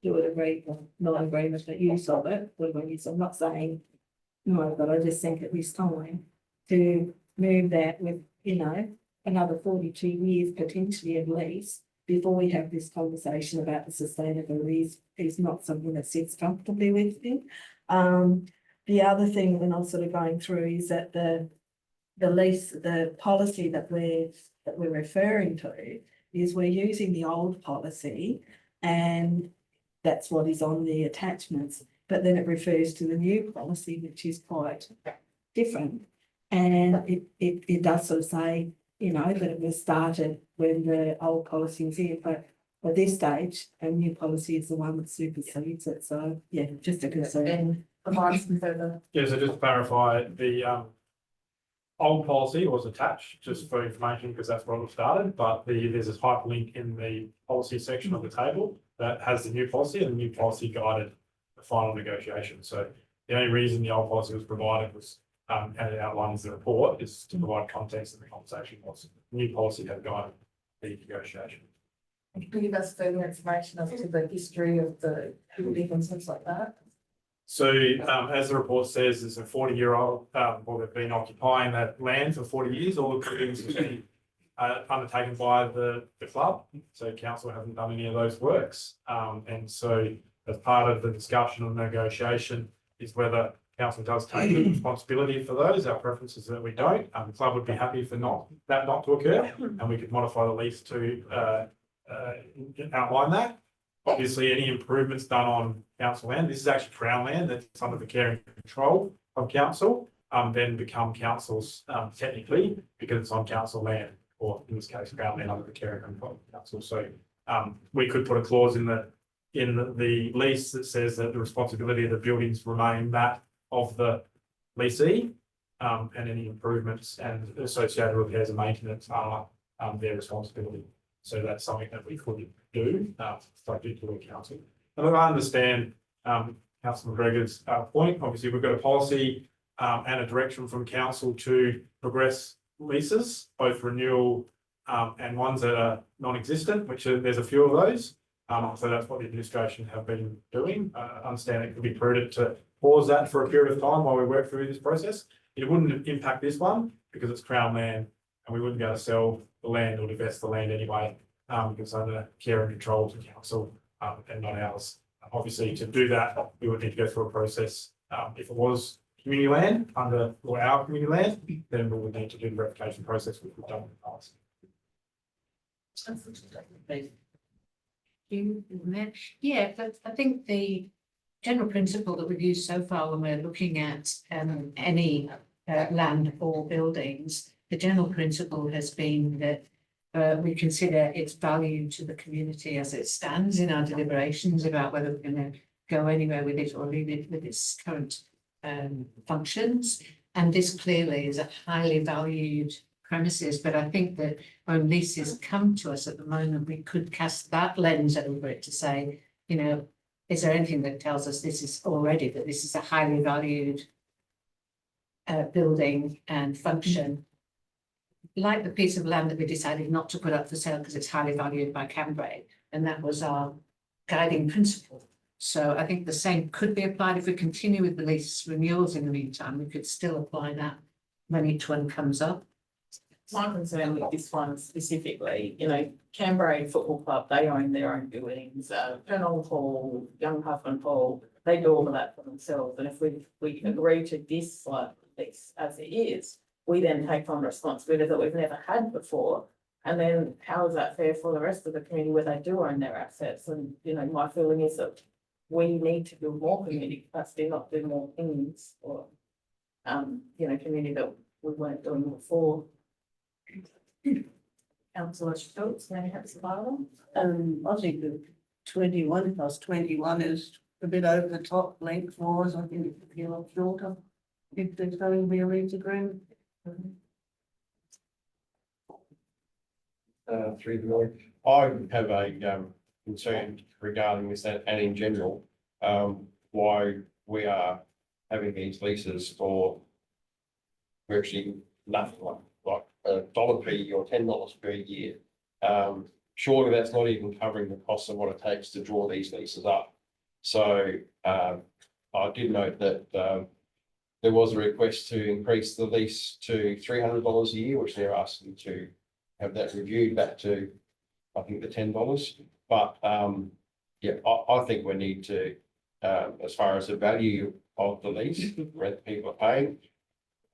do it agree or non-agreement, but use of it, I'm not saying no, but I just think at this time to move that with, you know, another 42 years potentially at least before we have this conversation about the sustainability is not something that sits comfortably with me. The other thing when I'm sort of going through is that the lease, the policy that we're referring to is we're using the old policy, and that's what is on the attachments, but then it refers to the new policy, which is quite different. And it does sort of say, you know, that it was started when the old policy was here, but at this stage, a new policy is the one that supersedes it. So yeah, just a concern. Yeah, so just to clarify, the old policy was attached, just for information, because that's where it started, but there's this hyperlink in the policy section of the table that has the new policy, and the new policy guided the final negotiation. So the only reason the old policy was provided was, and it outlines the report, is to provide context in the conversation. Was the new policy had guided the negotiation. Can you give us further information as to the history of the building and things like that? So as the report says, it's a 40-year-old, well, they've been occupying that land for 40 years. All the buildings have been undertaken by the club. So council hasn't done any of those works. And so as part of the discussion or negotiation is whether council does take responsibility for those. Our preference is that we don't. The club would be happy for that not to occur, and we could modify the lease to outline that. Obviously, any improvements done on council land, this is actually Crown land that's under the care and control of council, then become council's technically, because it's on council land, or in this case, Crown land under the care and control of council. So we could put a clause in the lease that says that the responsibility of the buildings remain that of the leasee, and any improvements and associated repairs and maintenance are their responsibility. So that's something that we could do, subject to the council. And I understand Councillor McGregor's point. Obviously, we've got a policy and a direction from council to progress leases, both renewal and ones that are non-existent, which there's a few of those. So that's what the administration have been doing. I understand it could be prudent to pause that for a period of time while we work through this process. It wouldn't impact this one because it's Crown land, and we wouldn't be able to sell the land or divest the land anyway, because under care and control of the council and not ours. Obviously, to do that, we would need to go through a process. If it was community land under or our community land, then we would need to do the verification process, which we've done in the past. Yeah, but I think the general principle that we've used so far when we're looking at any land or buildings, the general principle has been that we consider its value to the community as it stands in our deliberations about whether we're going to go anywhere with it or leave it with its current functions. And this clearly is a highly valued premises, but I think that when leases come to us at the moment, we could cast that lens over it to say, you know, is there anything that tells us this is already that this is a highly valued building and function, like the piece of land that we decided not to put up for sale because it's highly valued by Cambridge, and that was our guiding principle. So I think the same could be applied if we continue with the lease renewals in the meantime, we could still apply that when each one comes up. My concern with this one specifically, you know, Canberra Football Club, they own their own buildings, Pennell Hall, Young Huffman Hall, they do all of that for themselves, and if we agree to this like this as it is, we then take on responsibility that we've never had before. And then how is that fair for the rest of the community where they do own their assets? And, you know, my feeling is that we need to build more community capacity, not do more things or, you know, community that we weren't doing before. Councillor Schultz, may I have some bylaw? I think the 21 plus 21 is a bit over the top lengthwise. I think it's a lot shorter. If there's going to be a lease agreement. Through the board, I have a concern regarding this and in general, why we are having these leases for virtually nothing, like $1 per year or $10 per year. Surely that's not even covering the cost of what it takes to draw these leases up. So I did note that there was a request to increase the lease to $300 a year, which they're asking to have that reviewed back to, I think, the $10. But yeah, I think we need to, as far as the value of the lease, rent people are paying,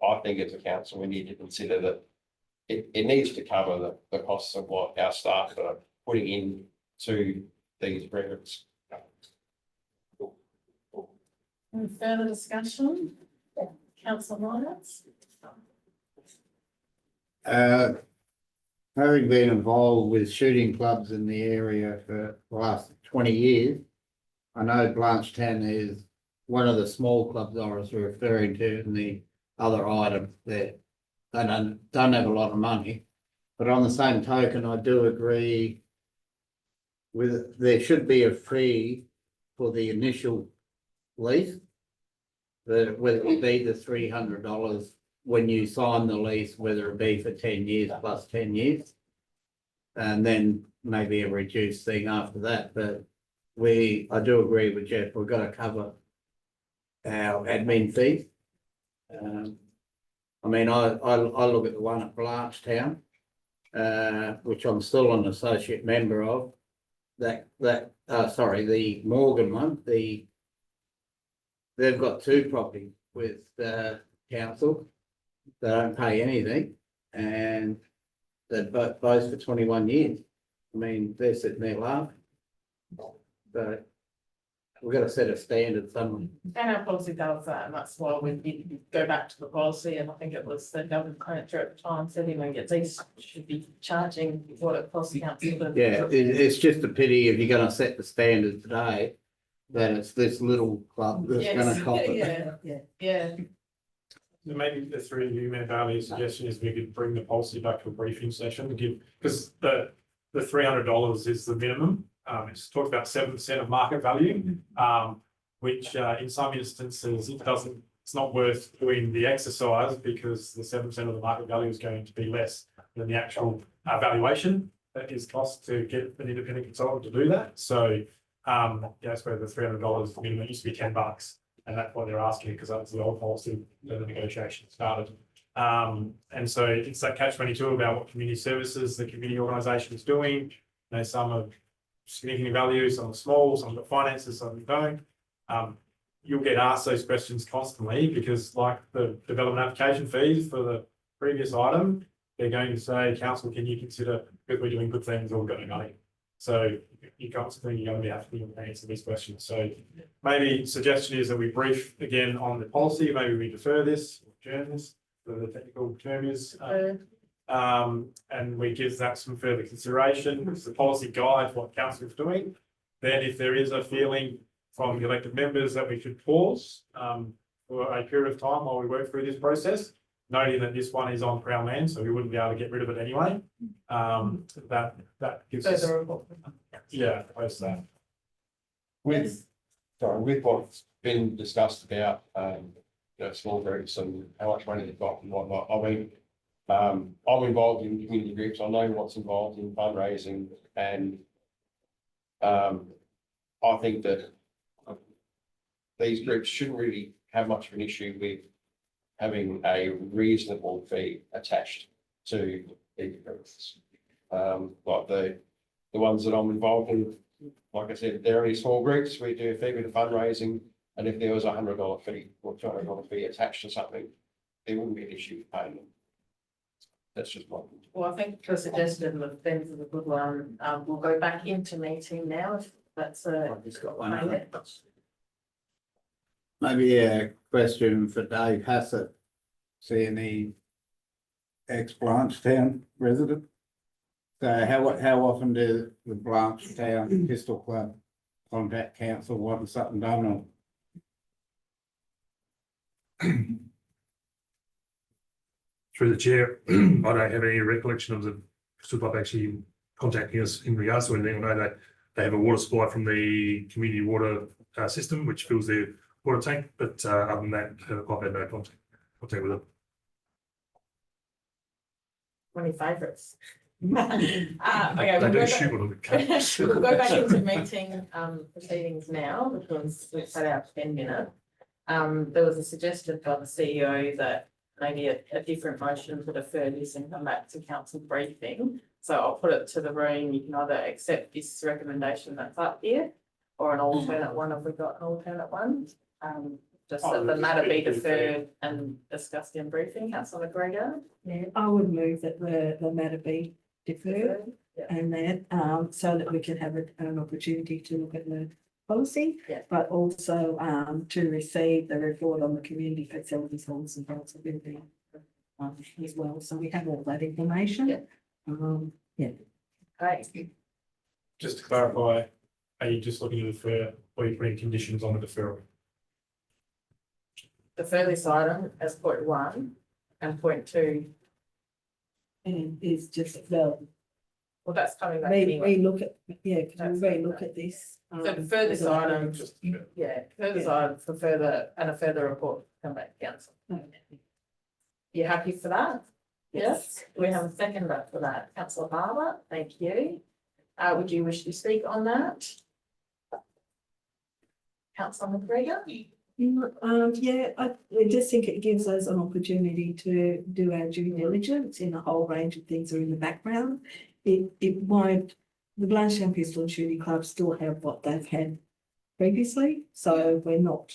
I think as a council, we need to consider that it needs to cover the costs of what our staff are putting in to these agreements. Any further discussion? Councillor Lyons? Having been involved with shooting clubs in the area for the last 20 years, I know Blanchetown is one of the small clubs I was referring to in the other item that they don't have a lot of money. But on the same token, I do agree with there should be a fee for the initial lease. Whether it be the $300 when you sign the lease, whether it be for 10 years plus 10 years. And then maybe a reduced thing after that, but I do agree with Jeff, we've got to cover our admin fees. I mean, I look at the one at Blanchetown, which I'm still an associate member of, the Morgan one, they've got 2 properties with council. They don't pay anything and they're both for 21 years. I mean, they're sitting there laughing. So we've got to set a standard somewhere. And our policy does that, and that's why we need to go back to the policy, and I think it was the government manager at the time said anyone gets these should be charging what it costs the council. Yeah, it's just a pity if you're going to set the standard today, that it's this little club that's going to cop it. Yeah. So maybe the 3 of you, Mayor Bailey, suggestion is we could bring the policy back to a briefing session to give, because the $300 is the minimum. It's talked about 7% of market value, which in some instances it's not worth doing the exercise because the 7% of the market value is going to be less than the actual valuation that is cost to get an independent consultant to do that. So that's where the $300 minimum used to be $10. And that's what they're asking, because that was the old policy when the negotiation started. And so it's that catch-22 about what community services the community organisation is doing. You know, some are significant value, some are small, some got finances, some don't. You'll get asked those questions constantly because, like the development application fees for the previous item, they're going to say, council, can you consider if we're doing good things or we've got no money? So you constantly you're going to have to answer these questions. So maybe suggestion is that we brief again on the policy. Maybe we defer this, adjourn this, the technical term is, and we give that some further consideration because the policy guides what council is doing. Then if there is a feeling from the elected members that we should pause for a period of time while we work through this process, noting that this one is on Crown land, so we wouldn't be able to get rid of it anyway. That gives us, post that. With what's been discussed about, small groups and how much money they've got and whatnot, I mean, I'm involved in community groups. I know what's involved in fundraising, and I think that these groups shouldn't really have much of an issue with having a reasonable fee attached to the groups. Like the ones that I'm involved in, like I said, they're only small groups. We do a fair bit of fundraising, and if there was $100 fee or $200 fee attached to something, there wouldn't be an issue with paying them. That's just one. Well, I think the suggestion of Ben's is a good one. We'll go back into meeting now if that's a. I've just got one. Maybe a question for Dave Hassett, seeing the ex-Blanchetown resident. So how often do the Blanchetown Pistol Club contact council wanting something done on? Through the chair, I don't have any recollection of the Pistol Club actually contacting us in regards to anything. I know that they have a water supply from the community water system, which fills their water tank, but other than that, I've had no contact with them. One of your favourites. Okay, They we'll do go shoot back- on them. we'll go back into meeting proceedings now because we've set out 10 minutes. There was a suggestion by the CEO that maybe a different motion to defer this and come back to council briefing. So I'll put it to the room. You can either accept this recommendation that's up here or an alternate one. Have we got an alternate one? Just that the matter be deferred and discussed in briefing. Councillor McGregor. Yeah, I would move that the matter be deferred and that, so that we can have an opportunity to look at the policy. Yeah. But also, to receive the report on the community facilities halls and responsibility. As well, so we have all that information. Yeah. Great. Just to clarify, are you just looking to defer or are you putting conditions on the deferral? Defer this item as point 1 and point 2. And is just the, Well, that's coming back we anyway. look at, yeah, That's could we look at this? So defer this item, Just, defer this item for further, and a further report to come back to council. You happy for that? Yes. We have a seconder for that. Councillor Barber, thank you. Would you wish to speak on that? Councillor McGregor? Yeah, I just think it gives us an opportunity to do our due diligence in a whole range of things are in the background. It won't, the Blanchetown Pistol and Shooting Club still have what they've had previously, so we're not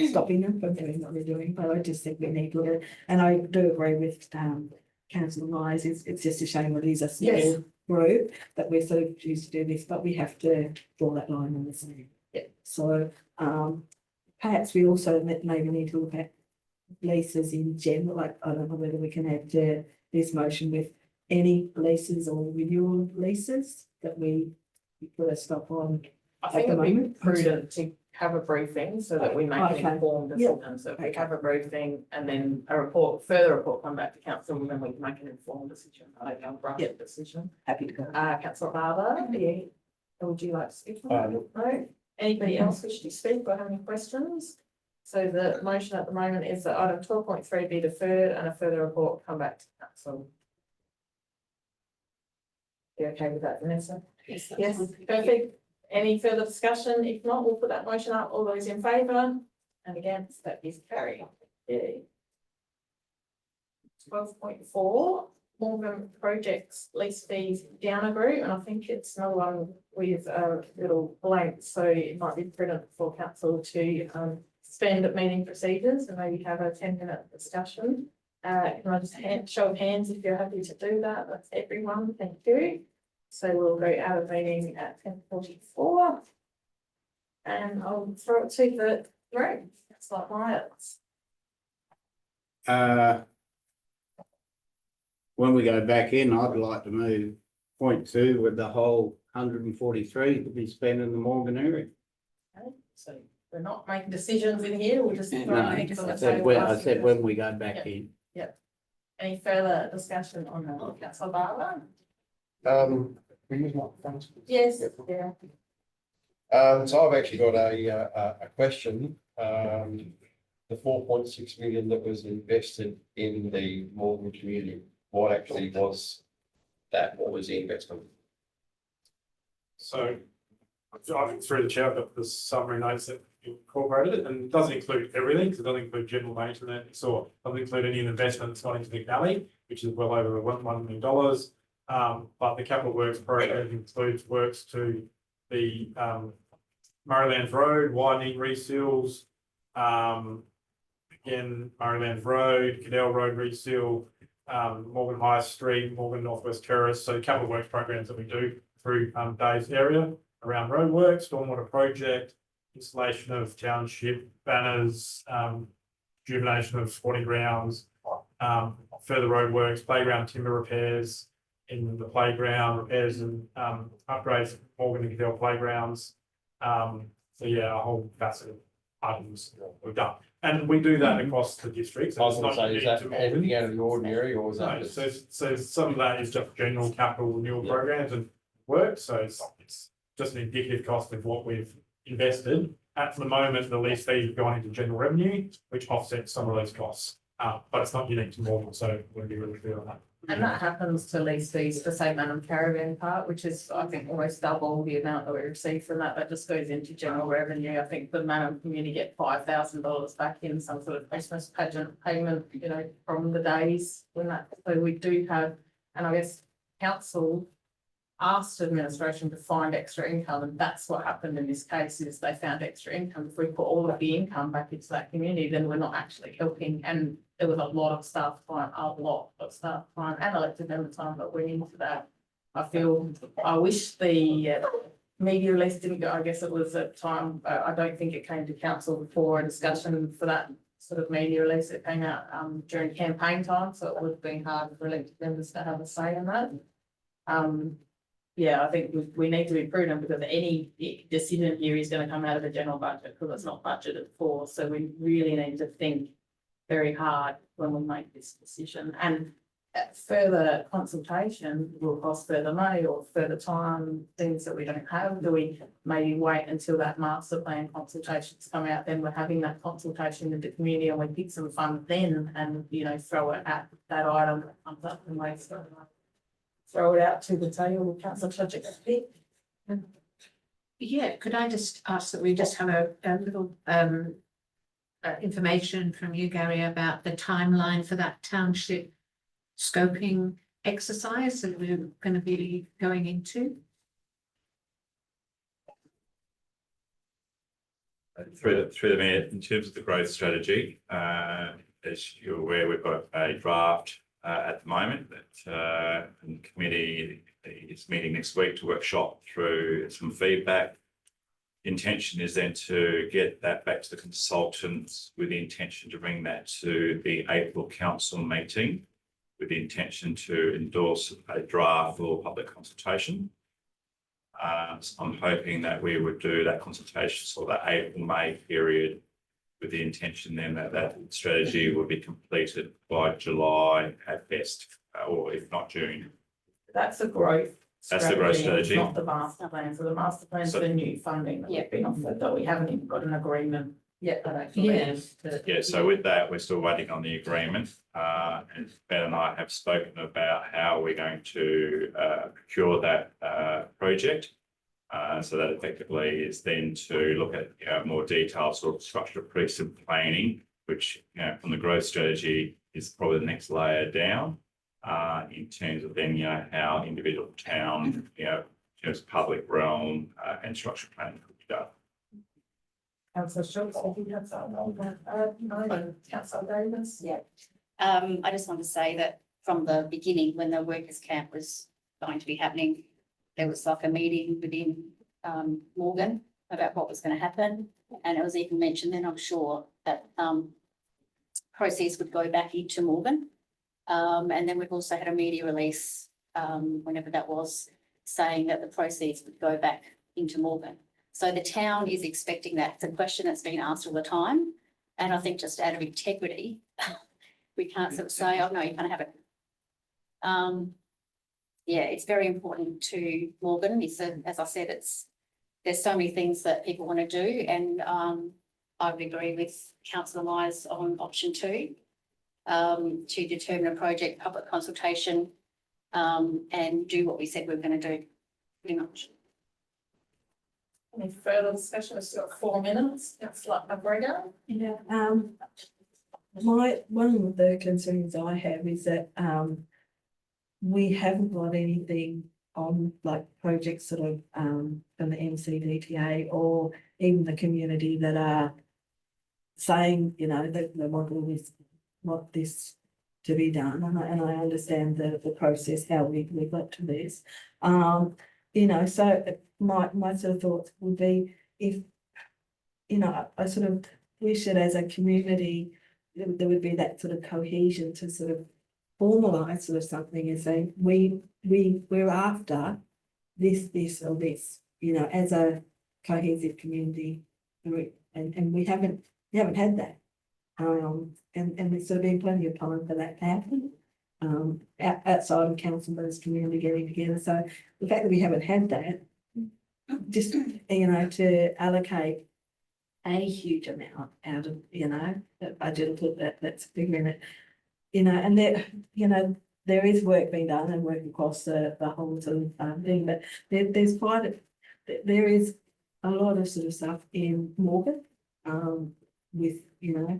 stopping them from doing what they're doing, but I just think we need to look at it. And I do agree with councillor Myers, it's just a shame it is a small group that we're sort of choose to do this, but we have to draw that line on the sand. Yeah. So perhaps we also maybe need to look at leases in general, like I don't know whether we can add to this motion with any leases or renewal leases that we put a stop on. I think it'd be prudent to have a briefing so that we make an Okay. informed decision. So if we have a briefing and then a report, further report come back to council, then we can make an informed decision. I don't rush a decision. Happy to go. Councillor Barber, would you like to speak on that? No? Anybody else wish to speak or have any questions? So the motion at the moment is that item 12.3 be deferred and a further report come back to council. You okay with that, Vanessa? Yes, perfect. Any further discussion? If not, we'll put that motion up. All those in favour and against, that is carried. 12.4, Morgan Projects lease fees Downer Group, and I think it's another one with a little blank, so it might be prudent for council to suspend meeting procedures and maybe have a 10-minute discussion. Can I just show of hands if you're happy to do that? That's everyone, thank you. So we'll go out of meeting at 10:44. And I'll throw it to the room. It's like Myers. When we go back in, I'd like to move point 2 with the whole 143 to be spent in the Morgan area. Okay, so we're not making decisions in here, we'll just. No, throw things on the I said table, when, I asking said questions. when we go back in. Any further discussion on that? Councillor Barber? We use microphones. Yes, yeah. So I've actually got a question. The 4.6 million that was invested in the Morgan community, what actually was that? What was the investment? so through the chair, I've got the summary notes that incorporated it, and it doesn't include everything, because it doesn't include general maintenance, or doesn't include any investment that's gone into the alley, which is well over $1 million. But the capital works program includes works to the Murraylands Road, widening reseals, again, Murraylands Road, Cadell Road reseal, Morgan High Street, Morgan Northwest Terrace, so capital works programs that we do through Dave's area around roadworks, stormwater project, installation of township banners, rejuvenation of sporting grounds, further roadworks, playground timber repairs in the playground, repairs and upgrades of Morgan and Cadell playgrounds. So yeah, a whole facet of items we've done. And we do that across the districts. I was It's gonna not say, is unique that to anything Morgan. out of the ordinary, or is No, that just? so some of that is just general capital renewal Yeah. programs and work, so it's just an indicative cost of what we've invested. At the moment, the lease fees have gone into general revenue, which offsets some of those costs. But it's not unique to Morgan, so we'll be really clear on that. And that happens to lease fees for St. Madam Caravan Park, which is, I think, almost double the amount that we receive from that. That just goes into general revenue. I think the Madam community get $5,000 back in some sort of Christmas pageant payment, you know, from the days when that, so we do have, and I guess council asked administration to find extra income, and that's what happened in this case, is they found extra income. If we put all of the income back into that community, then we're not actually helping, and there was a lot of staff time and elected member time that went into that. I wish the media release didn't go, I guess it was at time, I don't think it came to council before a discussion for that sort of media release. It came out during campaign time, so it would have been hard for elected members to have a say in that. Yeah, I think we need to be prudent, because any decision here is going to come out of the general budget, because it's not budgeted for. So we really need to think very hard when we make this decision. And further consultation will cost further money or further time, things that we don't have. Do we maybe wait until that master plan consultations come out, then we're having that consultation with the community, and we pick some funds then and, you know, throw it at that item that comes up and waste it. Throw it out to the table, council subject. Yeah, could I just ask that we just have a little information from you, Gary, about the timeline for that township scoping exercise that we're going to be going into? Through the mayor, in terms of the growth strategy, as you're aware, we've got a draft at the moment that the committee is meeting next week to workshop through some feedback. Intention is then to get that back to the consultants with the intention to bring that to the April council meeting with the intention to endorse a draft for public consultation. So I'm hoping that we would do that consultation for that April-May period with the intention then that that strategy will be completed by July at best, or if not June. That's a growth. That's the growth It's strategy. not the master plan. So the master plan is the new funding that we've been offered, but we haven't even got an agreement yet. I don't believe. Yeah, so with that, we're still waiting on the agreement. And Ben and I have spoken about how we're going to procure that project. So that effectively is then to look at more detailed sort of structural precinct planning, which, you know, from the growth strategy is probably the next layer down. In terms of then, you know, how individual town, you know, in terms of public realm and structural planning could be done. Councillor Schultz, if you have something, Councillor Davis. Yeah. I just want to say that from the beginning, when the workers' camp was going to be happening, there was like a meeting within Morgan about what was going to happen. And it was even mentioned then, I'm sure, that proceeds would go back into Morgan. And then we've also had a media release, whenever that was, saying that the proceeds would go back into Morgan. So the town is expecting that. It's a question that's been asked all the time. And I think just out of integrity, we can't sort of say, oh, no, you can't have it. Yeah, it's very important to Morgan. As I said, there's so many things that people want to do. And I would agree with Councillor Myers on option 2. To determine a project, public consultation, and do what we said we we're going to do, pretty much. Any further discussion? We've still got 4 minutes. Councillor McGregor. Yeah, one of the concerns I have is that, we haven't got anything on like projects sort of, from the MCDTA or even the community that are saying, you know, that they want this to be done, and I understand the process, how we got to this. You know, so my sort of thoughts would be if, you know, I sort of wish that as a community, there would be that sort of cohesion to sort of formalise sort of something and say, we're after this or this, you know, as a cohesive community. And we haven't had that. And there's sort of been plenty of time for that to happen. Outside of council members, community getting together. So the fact that we haven't had that, just, you know, to allocate a huge amount out of, you know, that budget and put that's figure in it, you know, and there, you know, there is work being done and work across the whole sort of thing, but there's there is a lot of sort of stuff in Morgan, with, you know,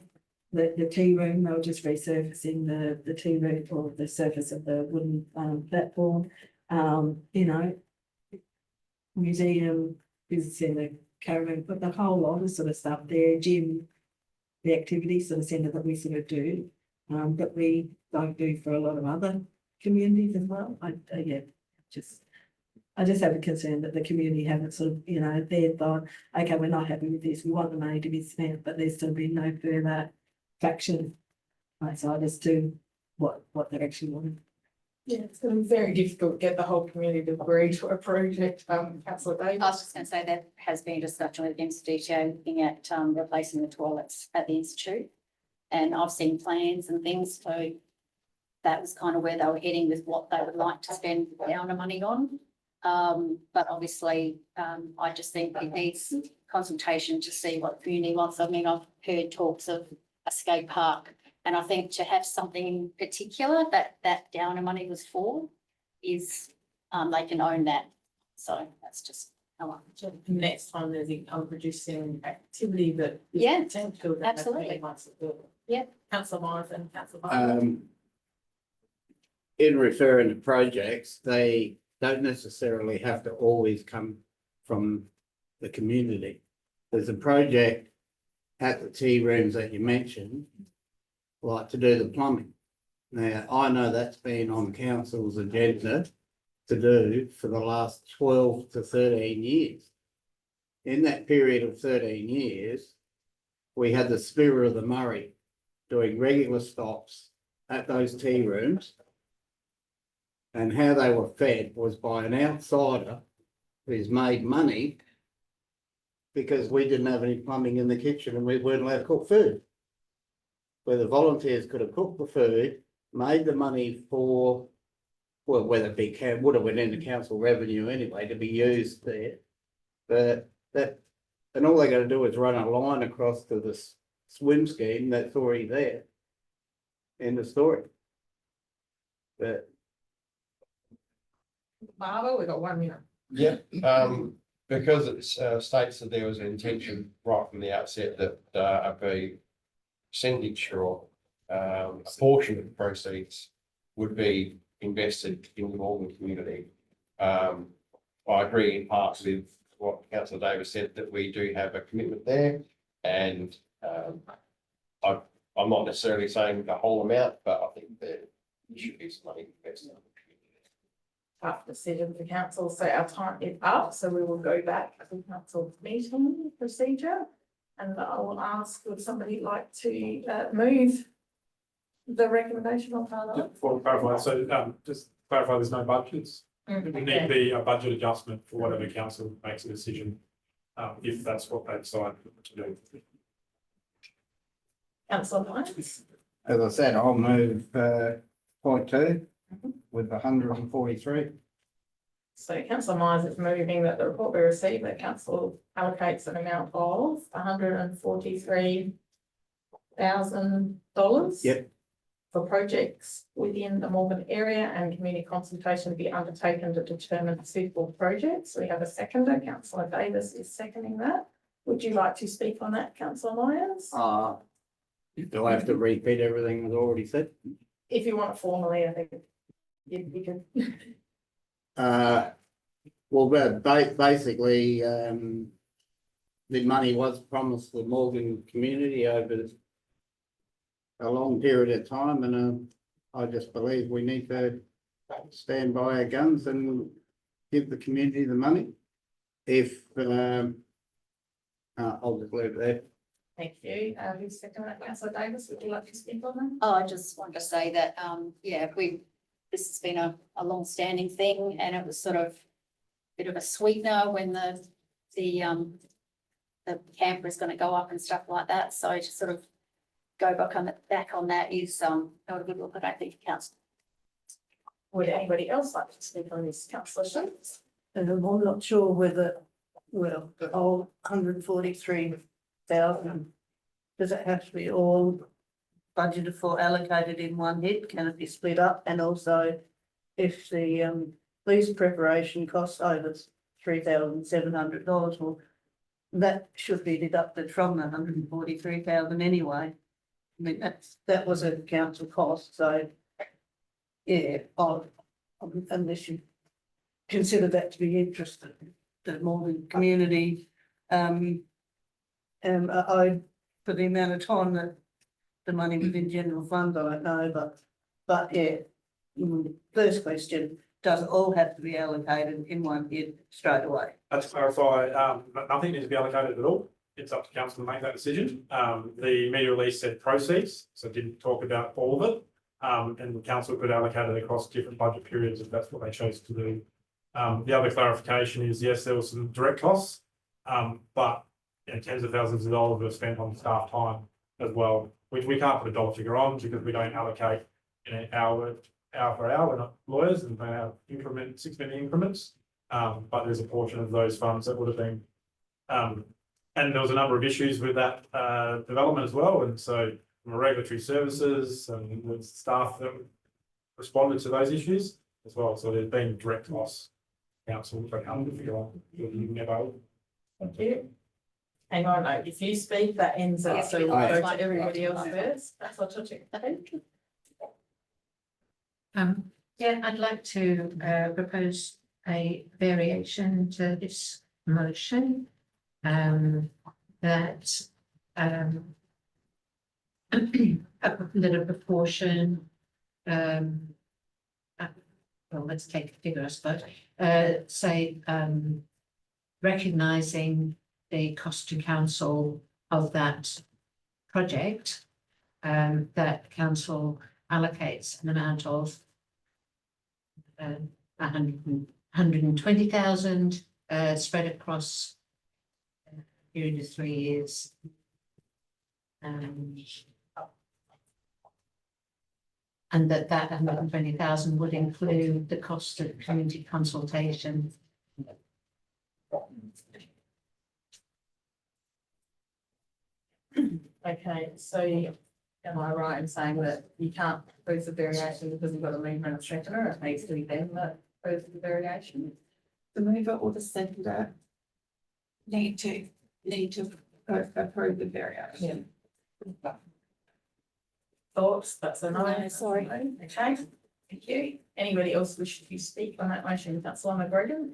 the tea room. They were just resurfacing the tea room or the surface of the wooden platform, you know, museum, business centre, caravan, but the whole lot of sort of stuff there, gym, the activity sort of centre that we sort of do, that we don't do for a lot of other communities as well. I just have a concern that the community haven't sort of, you know, they've gone, okay, we're not happy with this, we want the money to be spent, but there's still been no further traction outside as to what they're actually wanting. Yeah, it's going to be very difficult to get the whole community to agree to a project, councillor Davis. I was just going to say that has been a discussion with MCDTA looking at replacing the toilets at the institute. And I've seen plans and things, so that was kind of where they were heading with what they would like to spend down the money on. But obviously, I just think it needs consultation to see what the community wants. I mean, I've heard talks of a skate park, and I think to have something in particular that Downer money was for is, they can own that. So that's just how I. Next time there's income producing activity that. Yeah, potential that absolutely. really wants to do. Yeah. Councillor Myers and councillor Bartlett. In referring to projects, they don't necessarily have to always come from the community. There's a project at the tea rooms that you mentioned, like to do the plumbing. Now, I know that's been on council's agenda to do for the last 12 to 13 years. In that period of 13 years, we had the Spirit of the Murray doing regular stops at those tea rooms. And how they were fed was by an outsider who's made money because we didn't have any plumbing in the kitchen and we weren't allowed to cook food. Where the volunteers could have cooked the food, made the money for, well, whether it be, would have went into council revenue anyway to be used there. But that, and all they got to do is run a line across to the swim scheme that's already there. End of story. But Barbara, we've got 1 minute. Yeah, because it states that there was an intention right from the outset that a percentage or a portion of the proceeds would be invested in the Morgan community. I agree in part with what councillor Davis said, that we do have a commitment there, and I'm not necessarily saying the whole amount, but I think that there should be some money invested. Tough decision for council, so our time is up, so we will go back to the council meeting procedure. And I will ask, would somebody like to move the recommendation on Parliament? For clarify, so just clarify, there's no budgets. It would need to be a budget adjustment for whatever council makes a decision, if that's what they decide to do. Councillor Myers. as I said, I'll move point 2 with 143. So councillor Myers is moving that the report be received, that council allocates an amount of $143,000. Yep. for projects within the Morgan area and community consultation to be undertaken to determine suitable projects. We have a seconder, councillor Davis is seconding that. Would you like to speak on that, councillor Lyons? Do I have to repeat everything that's already said? If you want it formally, I think you can. Well, basically, the money was promised the Morgan community over a long period of time, and I just believe we need to stand by our guns and give the community the money. If I'll just leave it there. Thank you. Who's second that? Councillor Davis, would you like to speak on that? Oh, I just wanted to say that, yeah, this has been a long-standing thing, and it was sort of a bit of a sweetener when the camper is gonna go up and stuff like that, so to sort of go back on that is, not a good look, I don't think, council. Would anybody else like to speak on this, councillor Sheets? And I'm not sure whether, well, the whole 143,000, does it have to be all budgeted for, allocated in one hit? Can it be split up? And also, if the lease preparation costs over $3,700, well, that should be deducted from the 143,000 anyway. I mean, that was a council cost, so yeah, unless you consider that to be interested, the Morgan community, I, for the amount of time that the money was in general fund, I don't know, but yeah. First question, does it all have to be allocated in one hit straight away? To clarify, nothing needs to be allocated at all. It's up to council to make that decision. The media release said proceeds, so it didn't talk about all of it. And the council could allocate it across different budget periods if that's what they chose to do. The other clarification is, yes, there was some direct costs, but tens of thousands of dollars were spent on staff time as well, which we can't put a dollar figure on because we don't allocate hour for hour. We're not lawyers and they have 6-minute increments. But there's a portion of those funds that would have been, and there was a number of issues with that development as well. And so from regulatory services and the staff that responded to those issues as well. So there's been direct costs. Council, but I'm going to figure out never. Thank you. Hang on, if you speak, that ends it, so we'll go to everybody else first. That's what you're checking. Yeah, I'd like to propose a variation to this motion. That a little proportion, well, let's take a figure, I suppose, say, recognising the cost to council of that project, that council allocates an amount of 120,000 spread across a period of 3 years. And that 120,000 would include the cost of community consultation. Okay, so am I right in saying that you can't propose a variation because you've got a mover and a seconder? It needs to be them that proposes the variation. The mover or the seconder need to approve the variation. Thoughts? That's a no. No, sorry. Okay, thank you. Anybody else wish to speak on that motion? Councillor McGregor?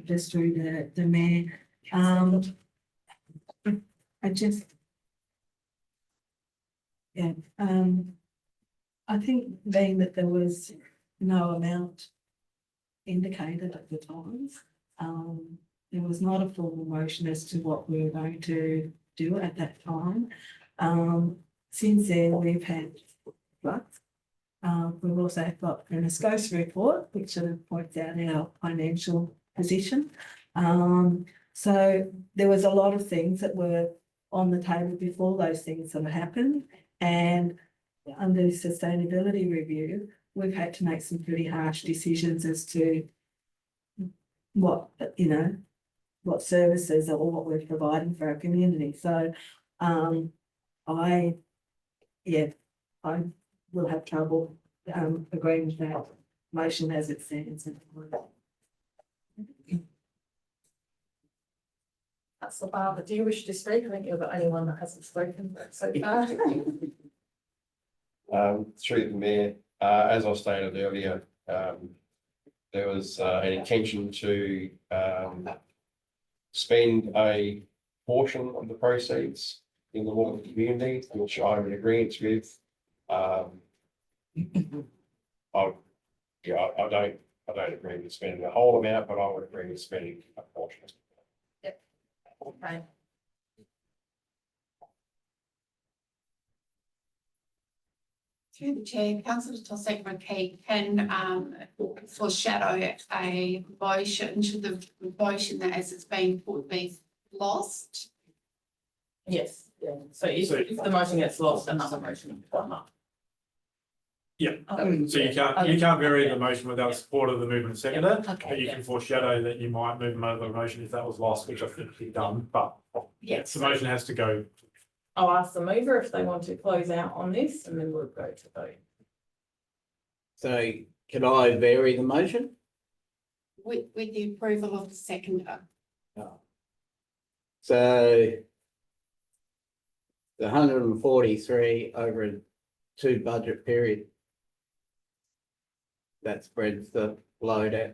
Just through the mayor, I just. Yeah, I think being that there was no amount indicated at the time, there was not a formal motion as to what we were going to do at that time. Since then, we've had floods. We've also got an ASCOSA report, which sort of points out our financial position. So there was a lot of things that were on the table before those things sort of happened. And under the sustainability review, we've had to make some pretty harsh decisions as to what, what services or what we're providing for our community. So I will have trouble agreeing with that motion as it stands. That's the bar, but do you wish to speak? I think you're the only one that hasn't spoken so far. Through the mayor, as I stated earlier, there was an intention to spend a portion of the proceeds in the local community, which I'm in agreement with. I don't agree with spending the whole amount, but I would agree with spending a portion. Okay. Through the chair, councillor Tosek McKee can foreshadow a motion to the motion that as it's being put be lost. Yes, yeah, so if the motion gets lost, another motion will come up. So you can't vary the motion without support of the movement seconder, but you can foreshadow that you might move another motion if that was lost, which I think you've done, but yes, the motion has to go. I'll ask the mover if they want to close out on this and then we'll go to vote. So can I vary the motion? With the approval of the seconder. So the 143 over a 2 budget period. That spreads the load out.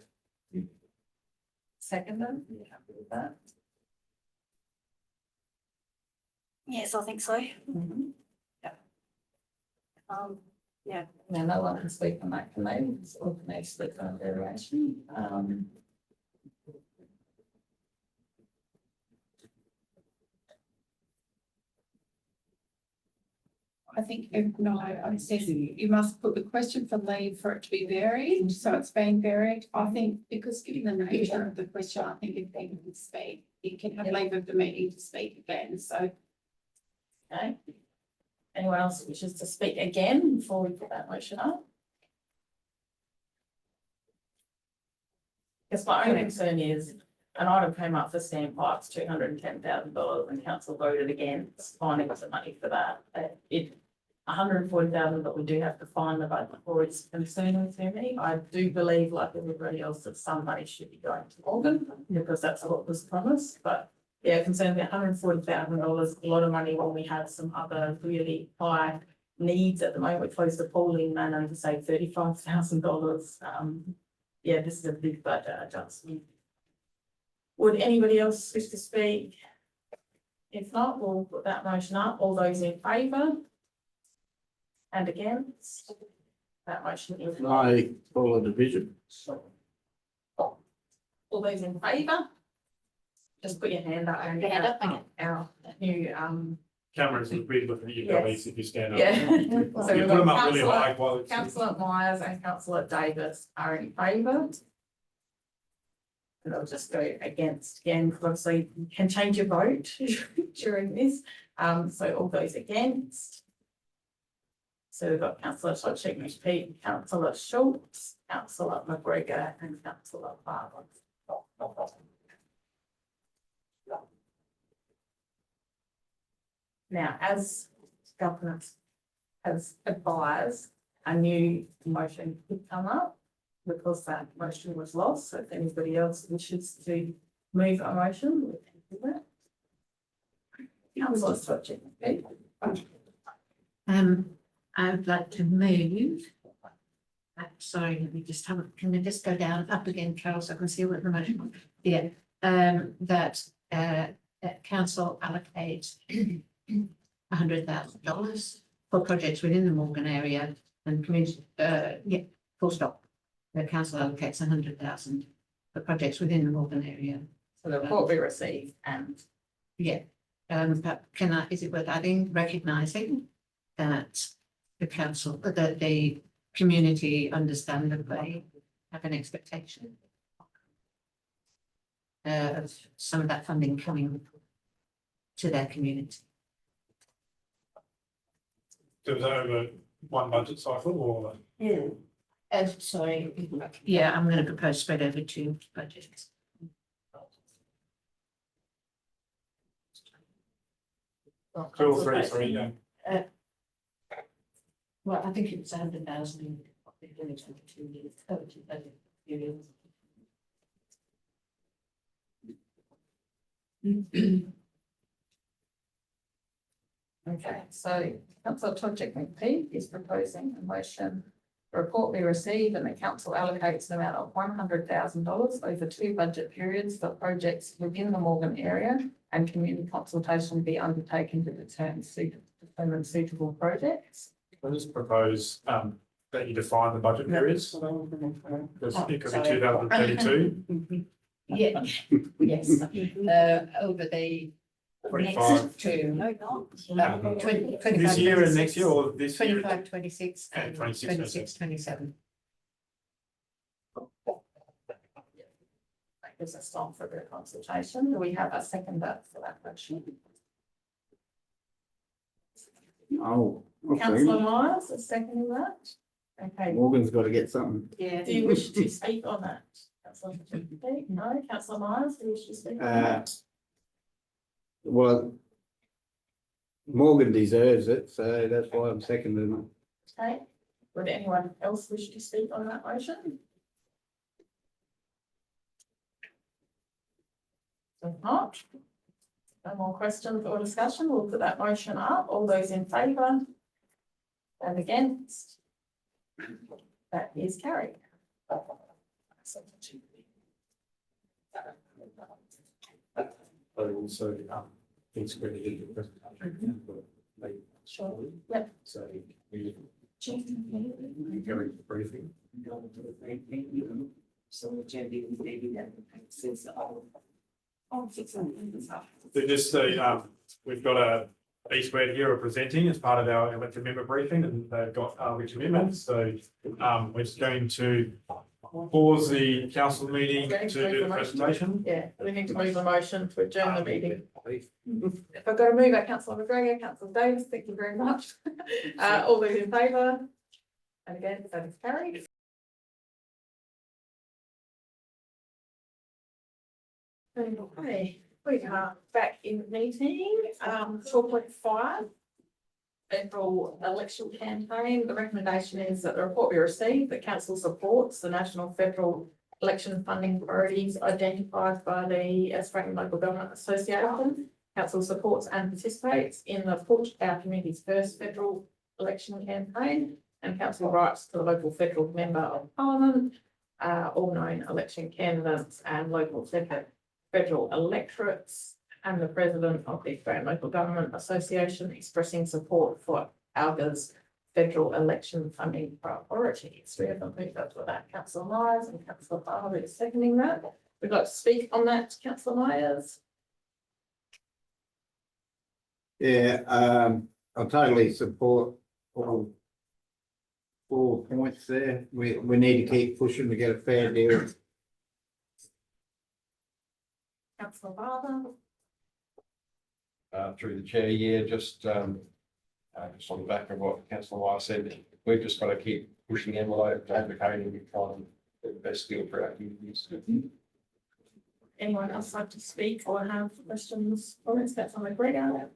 Seconder, you happy with that? Yes, I think so. Yeah, no one can speak on that, can they? Or can they speak on variation? I think, no, I said you must put the question for leave for it to be varied, so it's being varied. I think because given the nature of the question, I think if they can speak, you can have leave of the meeting to speak again, so. Okay. Anyone else that wishes to speak again before we put that motion up? Because my only concern is an item came up for standpipes, $210,000 and council voted against finding some money for that. It 140,000, but we do have to find the budget for it's concerning to me. I do believe, like everybody else, that some money should be going to Morgan because that's what was promised, but yeah, concerned about $140,000, a lot of money when we have some other really high needs at the moment. We closed the pooling manor to say $35,000. Yeah, this is a big budget adjustment. Would anybody else wish to speak? If not, we'll put that motion up. All those in favour? And against? That motion is. I call a division. All those in favour? Just put your hand up and Hand up, okay. our new Cameras would be looking at your Yes. bellies if you stand up. yeah. You So put we've them got up really high while it's. Councillor Myers and Councillor Davis are in favour. And I'll just go against again, because obviously you can change your vote during this. So all those against. So we've got Councillor Tosek McPhee, Councillor Schultz, Councillor McGregor and Councillor Barber. Now, as governance has advised, a new motion could come up because that motion was lost. So if anybody else wishes to move a motion, we can do that. Councillor Tosek McPhee. I would like to move. Sorry, let me just have, can we just go down up again, Carol, so I can see what the motion was? Yeah, that council allocates $100,000 for projects within the Morgan area and community, yeah, full stop. The council allocates 100,000 for projects within the Morgan area. So the report we received and Yeah, but is it worth adding, recognising that the council, that the community understandably have an expectation of some of that funding coming to their community. So is that over one budget cycle or? Yeah. Sorry, yeah, I'm going to propose spread over 2 budgets. Two or three, sorry, yeah. Well, I think it was 100,000. I think it's 2 years. Okay, so councillor Todrick McPhee is proposing a motion. The report be received and the council allocates an amount of $100,000 over 2 budget periods for projects within the Morgan area and community consultation be undertaken to determine suitable projects. I just propose that you define the budget periods. Because it could be 2032. Yeah, yes, over the next 25. two. No, not. 25, This year and 26, next year, or this year? 25, 26 And and 26, 26, 27. That gives us time for a bit of consultation. Do we have a seconder for that motion? Oh, Councillor okay. Myers is seconding that. Okay, Morgan's got to get something. Yeah. do you wish to speak on that? Councillor McPhee? No, councillor Myers, do you wish to speak on that? Well, Morgan deserves it, so that's why I'm seconding it. Okay, would anyone else wish to speak on that motion? If not, no more questions or discussion, we'll put that motion up. All those in favour and against? That is carried. But also, it's going to be the presentation. Sure, yep. So we go into briefing. So just so, we've got a East Red here presenting as part of our elected member briefing, and they've got the commitments, so we're just going to pause the council meeting to do the presentation. Yeah, we need to move the motion to adjourn the meeting. If I've got to move that, councillor McGregor, councillor Davis, thank you very much. All those in favour? And again, that is carried. Okay, we are back in meeting, 4.5. Federal election campaign. The recommendation is that the report be received, that council supports the national federal election funding priorities identified by the Australian Local Government Association. Council supports and participates in the Push Our Communities First federal election campaign, and council writes to the local federal member of parliament, all known election candidates and local federal electorates, and the president of the Australian Local Government Association expressing support for ALGA's federal election funding priorities. We have a move up for that. Councillor Myers and Councillor Farber is seconding that. We'd like to speak on that, Councillor Myers. Yeah, I totally support all 4 points there. We need to keep pushing to get a fair deal. Councillor Farber. Through the chair, yeah, just on the back of what councillor Wise said, we've just got to keep pushing the envelope, advocating, and trying to get the best deal for our communities. Anyone else like to speak or have questions, comments? Councillor McGregor.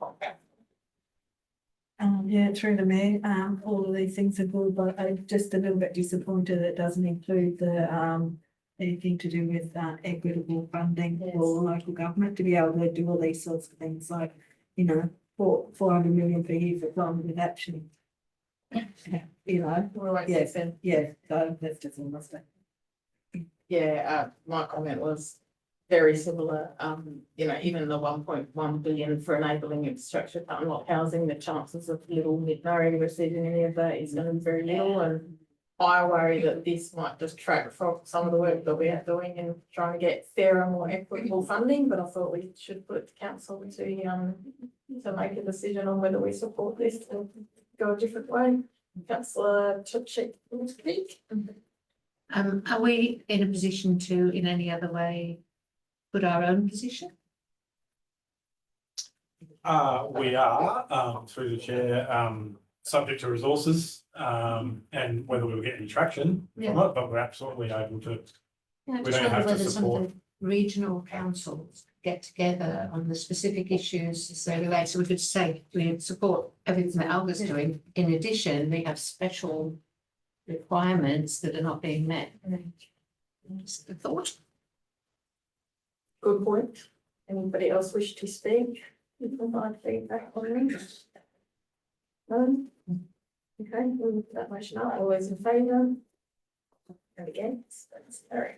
Yeah, through the mayor, all of these things are good, but I'm just a little bit disappointed it doesn't include the, anything to do with, equitable funding for local government to be able to do all these sorts of things like, you know, 400 million per year for climate adaptation. You know, We won't yeah, see then. yeah, so that's just a mistake. Yeah, my comment was very similar. You know, even the 1.1 billion for enabling infrastructure to unlock housing, the chances of Little Mid-Murray receiving any of that is going to be very little. And I worry that this might distract from some of the work that we are doing in trying to get fairer, more equitable funding. But I thought we should put it to council to make a decision on whether we support this or go a different way. Councillor Todrick, will speak. Are we in a position to, in any other way, put our own position? We are, through the chair, subject to resources, and whether we'll get any traction from it, but we're absolutely able to. Yeah, I We just don't have wonder to whether some of support. the regional councils get together on the specific issues so relate, so we could say we support everything that Alga's doing. In addition, we have special requirements that are not being met. Just a thought. Good point. Anybody else wish to speak? You can provide feedback on this. No? Okay, we'll put that motion up. All those in favour? And against, that's carried.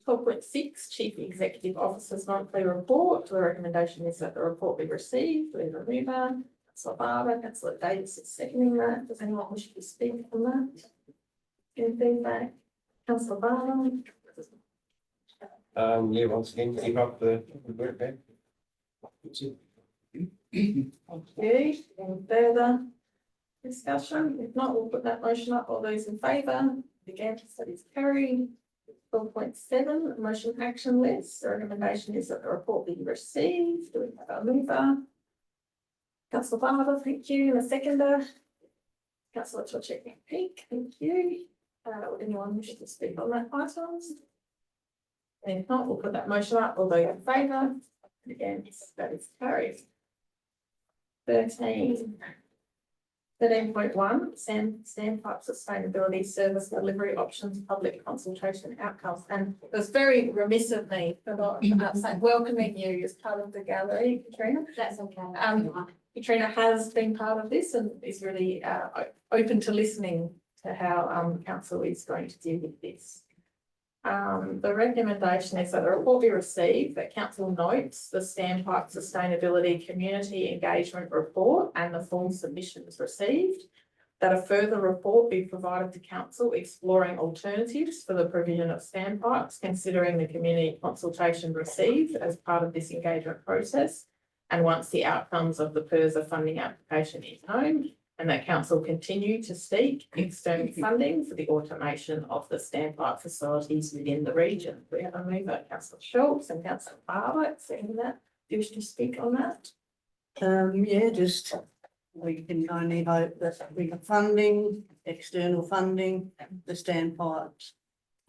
12.6, Chief Executive Officer's monthly report. The recommendation is that the report be received. We remove that. Councillor Barber, Councillor Davis is seconding that. Does anyone wish to speak on that? Any feedback? Councillor Barber? Yeah, once again, keep up the work there. Thank you. Any further discussion? If not, we'll put that motion up. All those in favour? Against, that is carried. 12.7, motion action list. The recommendation is that the report be received. Do we have a mover? Councillor Barber, thank you. And a seconder? Councillor Chocek-Peak, thank you. Would anyone wish to speak on that item? And if not, we'll put that motion up. All those in favour? Against, that is carried. 13.1, Sandpipe Sustainability Service Delivery Options, Public Consultation Outcomes. And it was very remiss of me for not welcoming you as part of the gallery, Katrina. That's okay. Katrina has been part of this and is really open to listening to how council is going to deal with this. The recommendation is that the report be received, that council notes the Sandpipe Sustainability Community Engagement Report and the full submissions received, that a further report be provided to council exploring alternatives for the provision of standpipes, considering the community consultation received as part of this engagement process, and once the outcomes of the PIRSA funding application is known, and that council continue to seek external funding for the automation of the standpipe facilities within the region. We have a mover, Councillor Schultz and Councillor Barber, saying that. Do you wish to speak on that? Yeah, just we can only hope that we have funding, external funding, the standpipes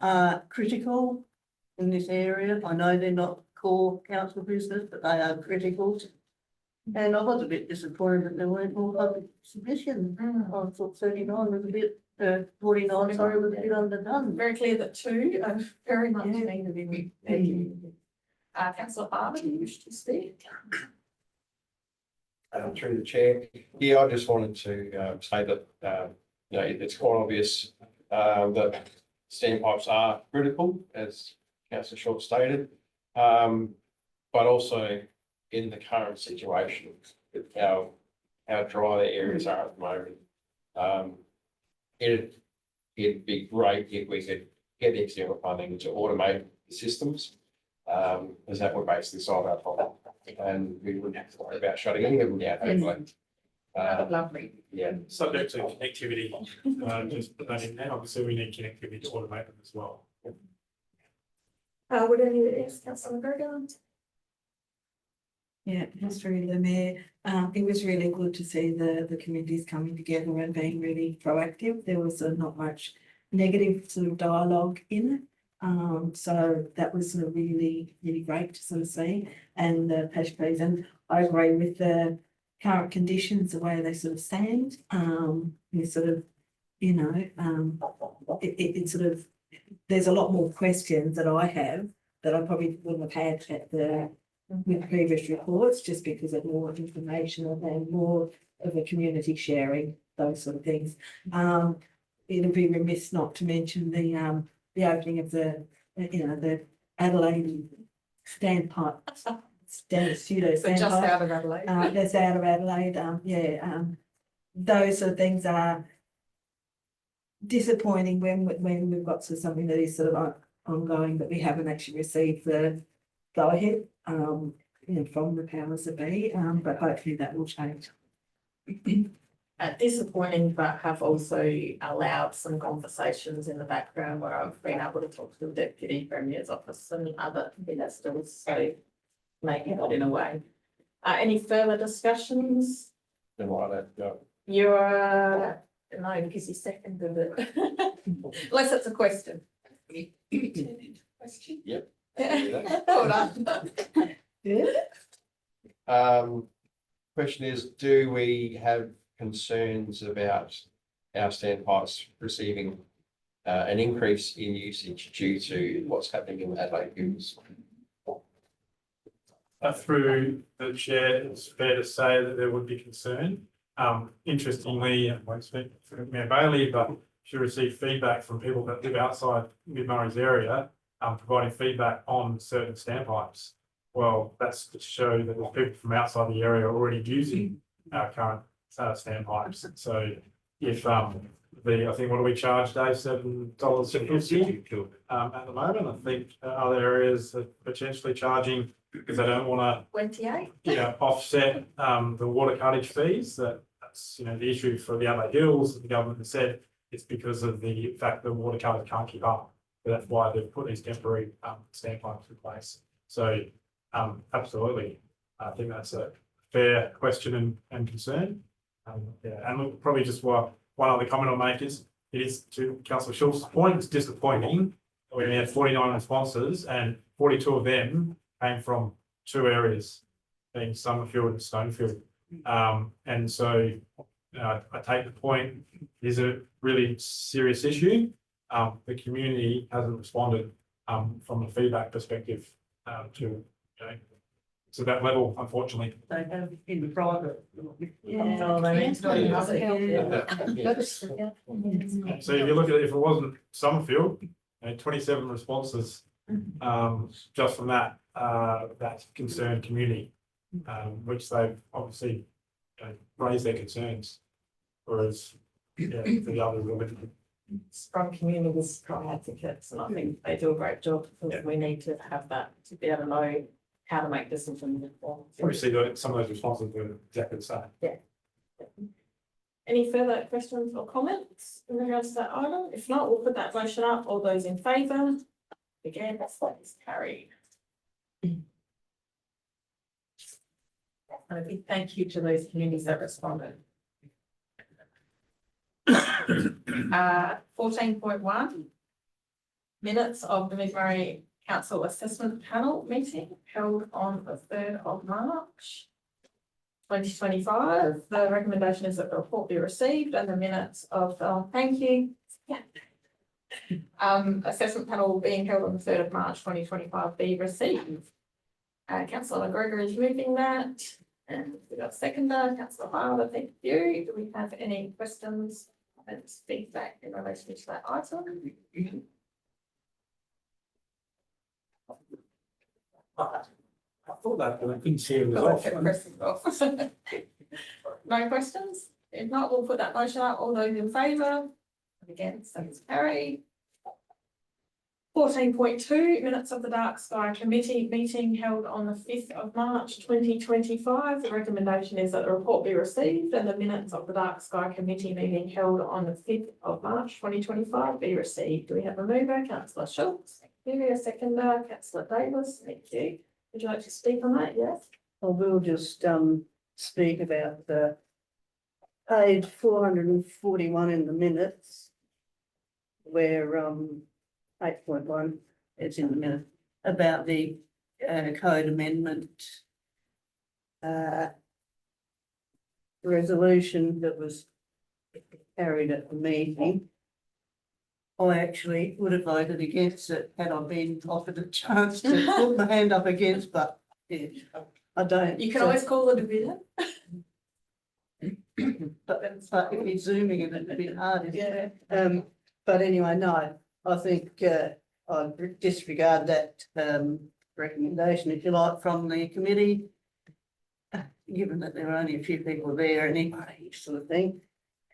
are critical in this area. I know they're not core council business, but they are critical. And I was a bit disappointed that there weren't more public submissions. I thought 39 was a bit, 49, sorry, was a bit underdone. Very clear that two are very much needed in. Councillor Barber, do you wish to speak? Through the chair, yeah, I just wanted to say that it's quite obvious that standpipes are critical, as Councillor Short stated, but also in the current situation with how dry the areas are at the moment. It'd be great if we could get the external funding to automate the systems, as that would basically solve our problem. And we wouldn't have to worry about shutting any of them down, hopefully. Lovely. Yeah. Subject to connectivity, just put that in there. Obviously, we need connectivity to automate them as well. Would anybody else, Councillor McGregor? Yeah, just through the mayor, it was really good to see the communities coming together and being really proactive. There was not much negative sort of dialogue in it. So that was sort of really great to sort of see, and the patch plays, and I agree with the current conditions, the way they sort of stand. You sort of, it sort of, there's a lot more questions that I have that I probably wouldn't have had at with previous reports, just because of more information and more of a community sharing, those sort of things. It'll be remiss not to mention the opening of the Adelaide standpipe, pseudo So just standpipe. out of Adelaide. That's out of Adelaide, those sort of things are disappointing when we've got something that is sort of ongoing, but we haven't actually received the go ahead, from the powers that be, but hopefully that will change. Disappointing, but have also allowed some conversations in the background where I've been able to talk to the Deputy Premier's office and other ministers, so making it in a way. Any further discussions? No. You're, no, because you seconded it. Unless it's a question. Yep. Well done. Question is, do we have concerns about our standpipes receiving an increase in usage due to what's happening in Adelaide Hills? Through the chair, it's fair to say that there would be concern. Interestingly, I won't speak for Mayor Bailey, but she received feedback from people that live outside Mid-Murray's area, providing feedback on certain standpipes. Well, that's to show that there's people from outside the area already using our current standpipes. So if I think what do we charge, Dave? $7.50 at the moment. I think other areas are potentially charging because they don't want 28. to, offset the water cartage fees. That's the issue for the Adelaide Hills. The government has said it's because of the fact that water cartage can't keep up. So that's why they've put these temporary standpipes in place. So absolutely, I think that's a fair question and concern. And look, probably just one other comment I'll make is, it is to Councillor Schultz's point, it's disappointing. We only had 49 responses and 42 of them came from two areas, being Summerfield and Stonefield. And so I take the point, it is a really serious issue. The community hasn't responded from a feedback perspective to that level, unfortunately. They have in the private. So if you look at it, if it wasn't Summerfield, 27 responses just from that concerned community, which they've obviously raised their concerns, whereas the others are limited. From communities, strong advocates, and I think they do a great job, because we need to have that to be able to know how to make decisions. Obviously, some of those responses were exactly the same. Any further questions or comments in regards to that item? If not, we'll put that motion up. All those in favour? Again, that is carried. And a big thank you to those communities that responded. 14.1. Minutes of the Mid-Murray Council Assessment Panel meeting held on the 3rd of March 2025. The recommendation is that the report be received and the minutes of, thank you. Assessment panel being held on the 3rd of March 2025 be received. Councillor McGregor is moving that, and we've got seconder, Councillor Harder, thank you. Do we have any questions, comments, feedback in relation to that item? I thought that, but I couldn't see it was But off. I kept pressing it off. No questions? If not, we'll put that motion up. All those in favour? Against, that is carried. 14.2, minutes of the Dark Sky Committee meeting held on the 5th of March 2025. The recommendation is that the report be received and the minutes of the Dark Sky Committee meeting held on the 5th of March 2025 be received. Do we have a mover? Councillor Schultz. Thank you. A seconder, Councillor Davis. Thank you. Would you like to speak on that? Yes. I will just speak about the page 441 in the minutes, where 8.1, it's in the minute, about the code amendment resolution that was carried at the meeting. I actually would have voted against it had I been offered a chance to put my hand up against, but I don't. You can always call the division. But if you're zooming in, it'd be hard, isn't it? But anyway, no, I think I'd disregard that recommendation, if you like, from the committee, given that there are only a few people there anyway, sort of thing.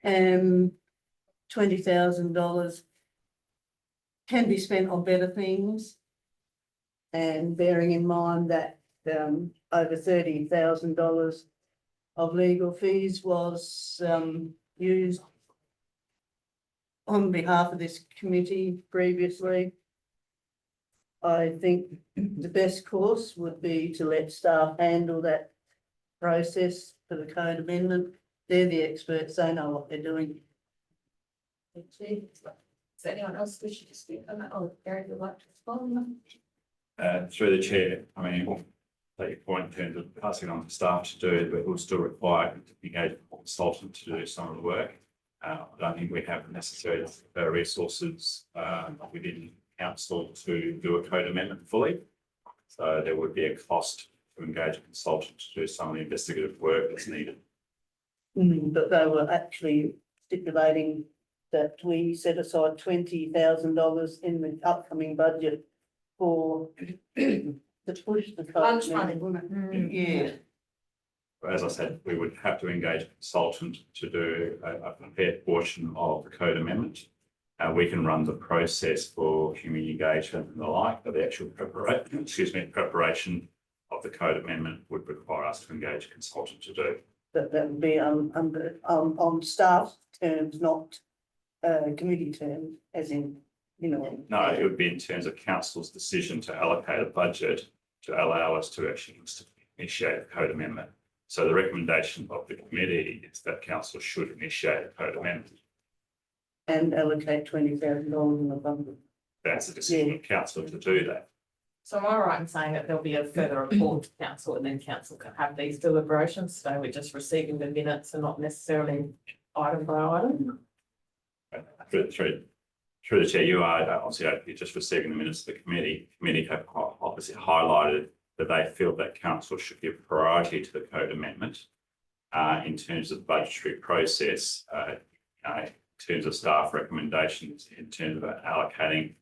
$20,000 can be spent on better things. And bearing in mind that over $30,000 of legal fees was used on behalf of this committee previously, I think the best course would be to let staff handle that process for the code amendment. They're the experts, they know what they're doing. Thank you. Is there anyone else wishing to speak on that? Oh, Gary would like to respond. Through the chair, I mean, take your point in terms of passing on to staff to do, but we'll still require to engage a consultant to do some of the work. I don't think we have the necessary resources within council to do a code amendment fully. So there would be a cost to engage a consultant to do some of the investigative work that's needed. But they were actually stipulating that we set aside $20,000 in the upcoming budget for to push the. Lunch money. Yeah. As I said, we would have to engage a consultant to do a fair portion of the code amendment. We can run the process for community engagement and the like, but the actual preparation of the code amendment would require us to engage a consultant to do. That would be on staff terms, not committee terms, as in, you know. No, it would be in terms of council's decision to allocate a budget to allow us to actually initiate a code amendment. So the recommendation of the committee is that council should initiate a code amendment. And allocate $20,000 in the budget. That's a decision of council to do that. So am I right in saying that there'll be a further report to council and then council can have these deliberations? So we're just receiving the minutes and not necessarily item by item? Through the chair, you are obviously you're just receiving the minutes of the committee. Committee have obviously highlighted that they feel that council should give priority to the code amendment in terms of budgetary process, in terms of staff recommendations, in terms of allocating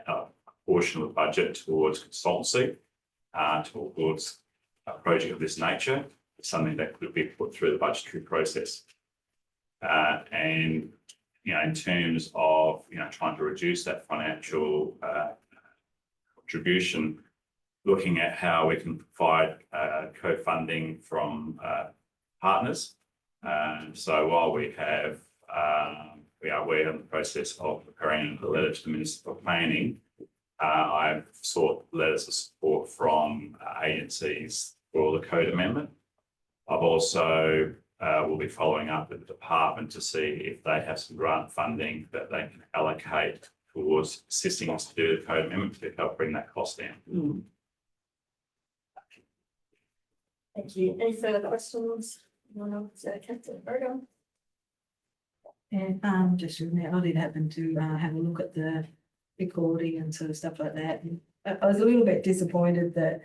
a portion of the budget towards consultancy, towards a project of this nature. It's something that could be put through the budgetary process. And in terms of trying to reduce that financial contribution, looking at how we can provide co-funding from partners. So while we are in the process of preparing a letter to the Minister for Planning, I've sought letters of support from agencies for the code amendment. I've also will be following up with the department to see if they have some grant funding that they can allocate towards assisting us to do the code amendment to help bring that cost down. Thank you. Any further questions? Anyone else? Councillor Berger? And just I did happen to have a look at the recording and sort of stuff like that. And I was a little bit disappointed that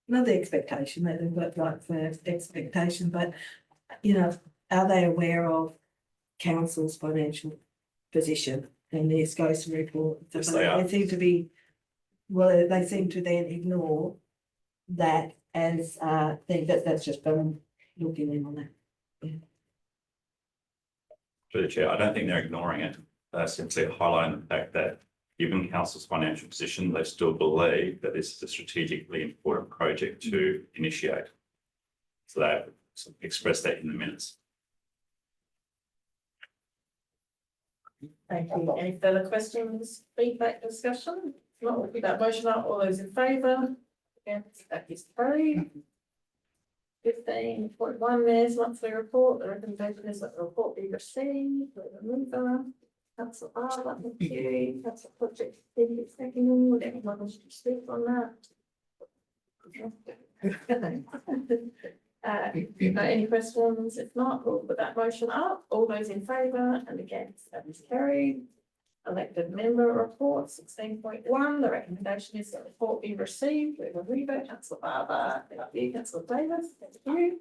not the expectation that they've got like first expectation, but are they aware of council's financial position and the SCOSA report? Yes, they are. They seem to be, well, they seem to then ignore that as thing that's just been looking in on that. Through the chair, I don't think they're ignoring it. They're simply highlighting the fact that given council's financial position, they still believe that this is a strategically important project to initiate. So they expressed that in the minutes. Thank you. Any further questions, feedback, discussion? If not, we'll put that motion up. All those in favour? Against, that is carried. 15.1, Mayor's monthly report. The recommendation is that the report be received. Mover. Councillor Barber, thank you. Councillor Project, second. Would anyone wish to speak on that? Any questions? If not, we'll put that motion up. All those in favour and against, that is carried. Elected member report 16.1. The recommendation is that the report be received. We will read it. Councillor Barber, thank you. Councillor Davis, thank you.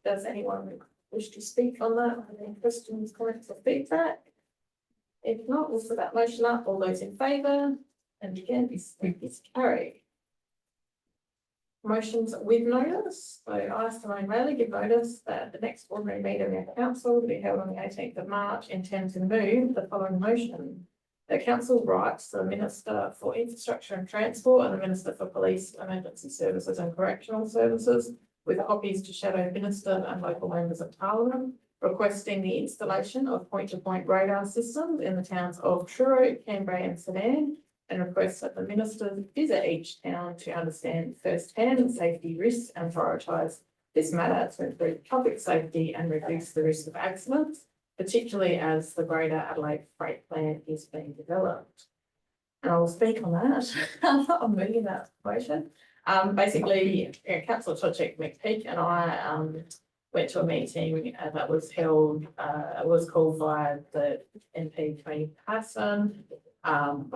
Does anyone wish to speak on that? Have any questions, comments, or feedback? If not, we'll put that motion up. All those in favour and again, this is carried. Motions with notice. So I, Simone Rayleigh, give notice that the next ordinary meeting of council to be held on the 18th of March intends to move the following motion. The council writes to the Minister for Infrastructure and Transport and the Minister for Police, Emergency Services and Correctional Services with copies to Shadow Minister and local members of Parliament, requesting the installation of point-to-point radar systems in the towns of Truro, Cambrai and Sedan, and requests that the minister visit each town to understand first-hand safety risks and prioritise this matter to improve public safety and reduce the risk of accidents, particularly as the Greater Adelaide Freight Plan is being developed. And I will speak on that. I'm moving that motion. Basically, councillor Tochek McPeak and I, went to a meeting that was held, it was called by the MP Tony Parson.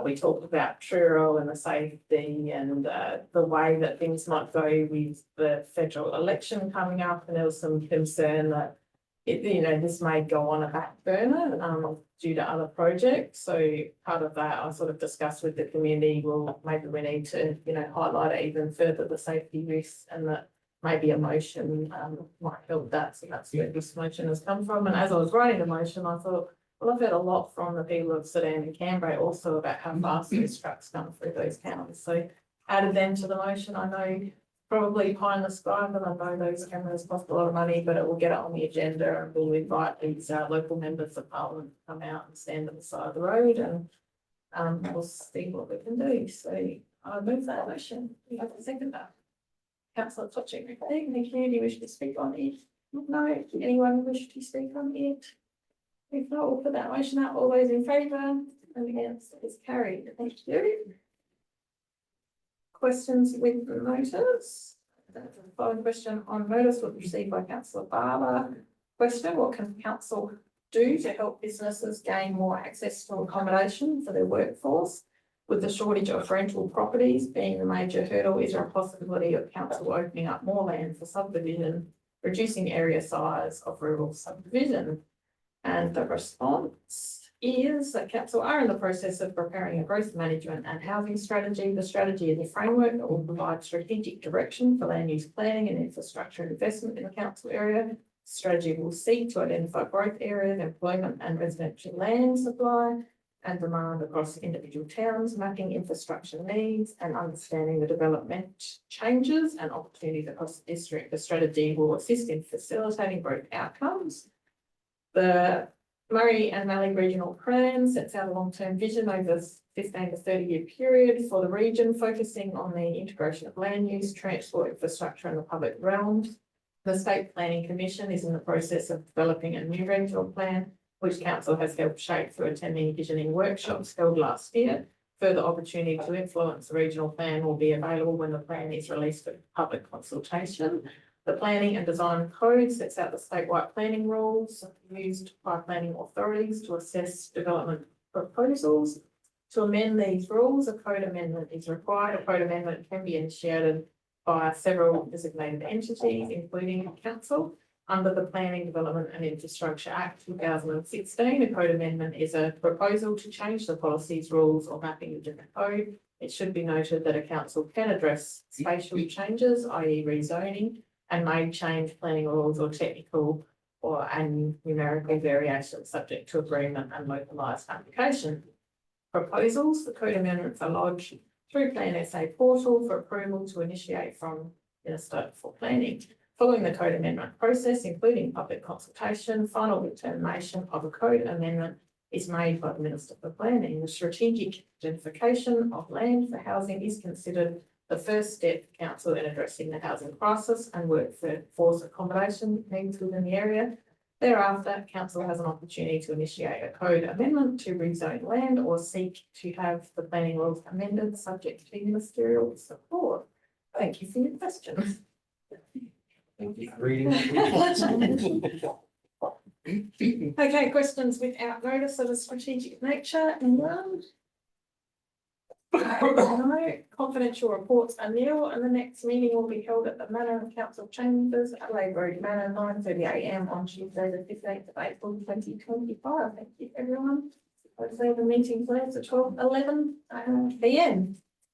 We talked about Truro and the safety and the way that things might go with the federal election coming up, and there was some concern that this may go on a back burner due to other projects. So part of that, I sort of discussed with the community, well, maybe we need to, highlight it even further, the safety risks, and that maybe a motion might help that. So that's where this motion has come from. And as I was writing the motion, I thought, well, I've heard a lot from the people of Sedan and Canberra also about how fast these trucks come through those counties. So added them to the motion. I know probably pie in the sky, but I know those cameras cost a lot of money, but it will get it on the agenda, and we'll invite these local members of parliament to come out and stand at the side of the road, and we'll see what we can do. So I move that motion. You have to second that. Councillor Tochek, thank you. Do you wish to speak on it? No. Anyone wish to speak on it? If not, we'll put that motion out. All those in favour and against is carried. Thank you. Questions with notice? The following question on notice was received by councillor Barber. Question: what can council do to help businesses gain more access to accommodation for their workforce? With the shortage of rental properties being the major hurdle, is there a possibility of council opening up more land for subdivision, reducing area size of rural subdivision? And the response is that council are in the process of preparing a growth management and housing strategy. The strategy is a framework that will provide strategic direction for land use planning and infrastructure investment in the council area. Strategy will seek to identify growth areas, employment and residential land supply and demand across individual towns, mapping infrastructure needs and understanding the development changes and opportunities across the district. The strategy will assist in facilitating growth outcomes. The Murray and Mallee Regional Plan sets out a long-term vision over 15 to 30-year period for the region, focusing on the integration of land use, transport infrastructure and the public realm. The State Planning Commission is in the process of developing a new regional plan, which council has helped shape through attending visioning workshops held last year. Further opportunity to influence the regional plan will be available when the plan is released for public consultation. The Planning and Design Code sets out the statewide planning rules used by planning authorities to assess development proposals. To amend these rules, a code amendment is required. A code amendment can be initiated by several designated entities, including council. Under the Planning, Development and Infrastructure Act 2016, a code amendment is a proposal to change the policies, rules or mapping within the code. It should be noted that a council can address spatial changes, i.e. rezoning, and may change planning rules or technical and numerical variations subject to agreement and localised application. Proposals: the code amendments are lodged through Plan SA portal for approval to initiate from Minister for Planning. Following the code amendment process, including public consultation, final determination of a code amendment is made by the Minister for Planning. The strategic identification of land for housing is considered the first step for council in addressing the housing crisis and workforce accommodation needs within the area. Thereafter, council has an opportunity to initiate a code amendment to rezone land or seek to have the planning rules amended subject to ministerial support. Thank you for your questions. Thank you for reading. Okay, questions without notice of a strategic nature and no, confidential reports are nil, and the next meeting will be held at the Manor of Council Chambers, Adelaide Road Manor, 9:30 AM on Tuesday, the 15th of April, 2025. Thank you, everyone. I'd say the meeting closes at 12:11 PM.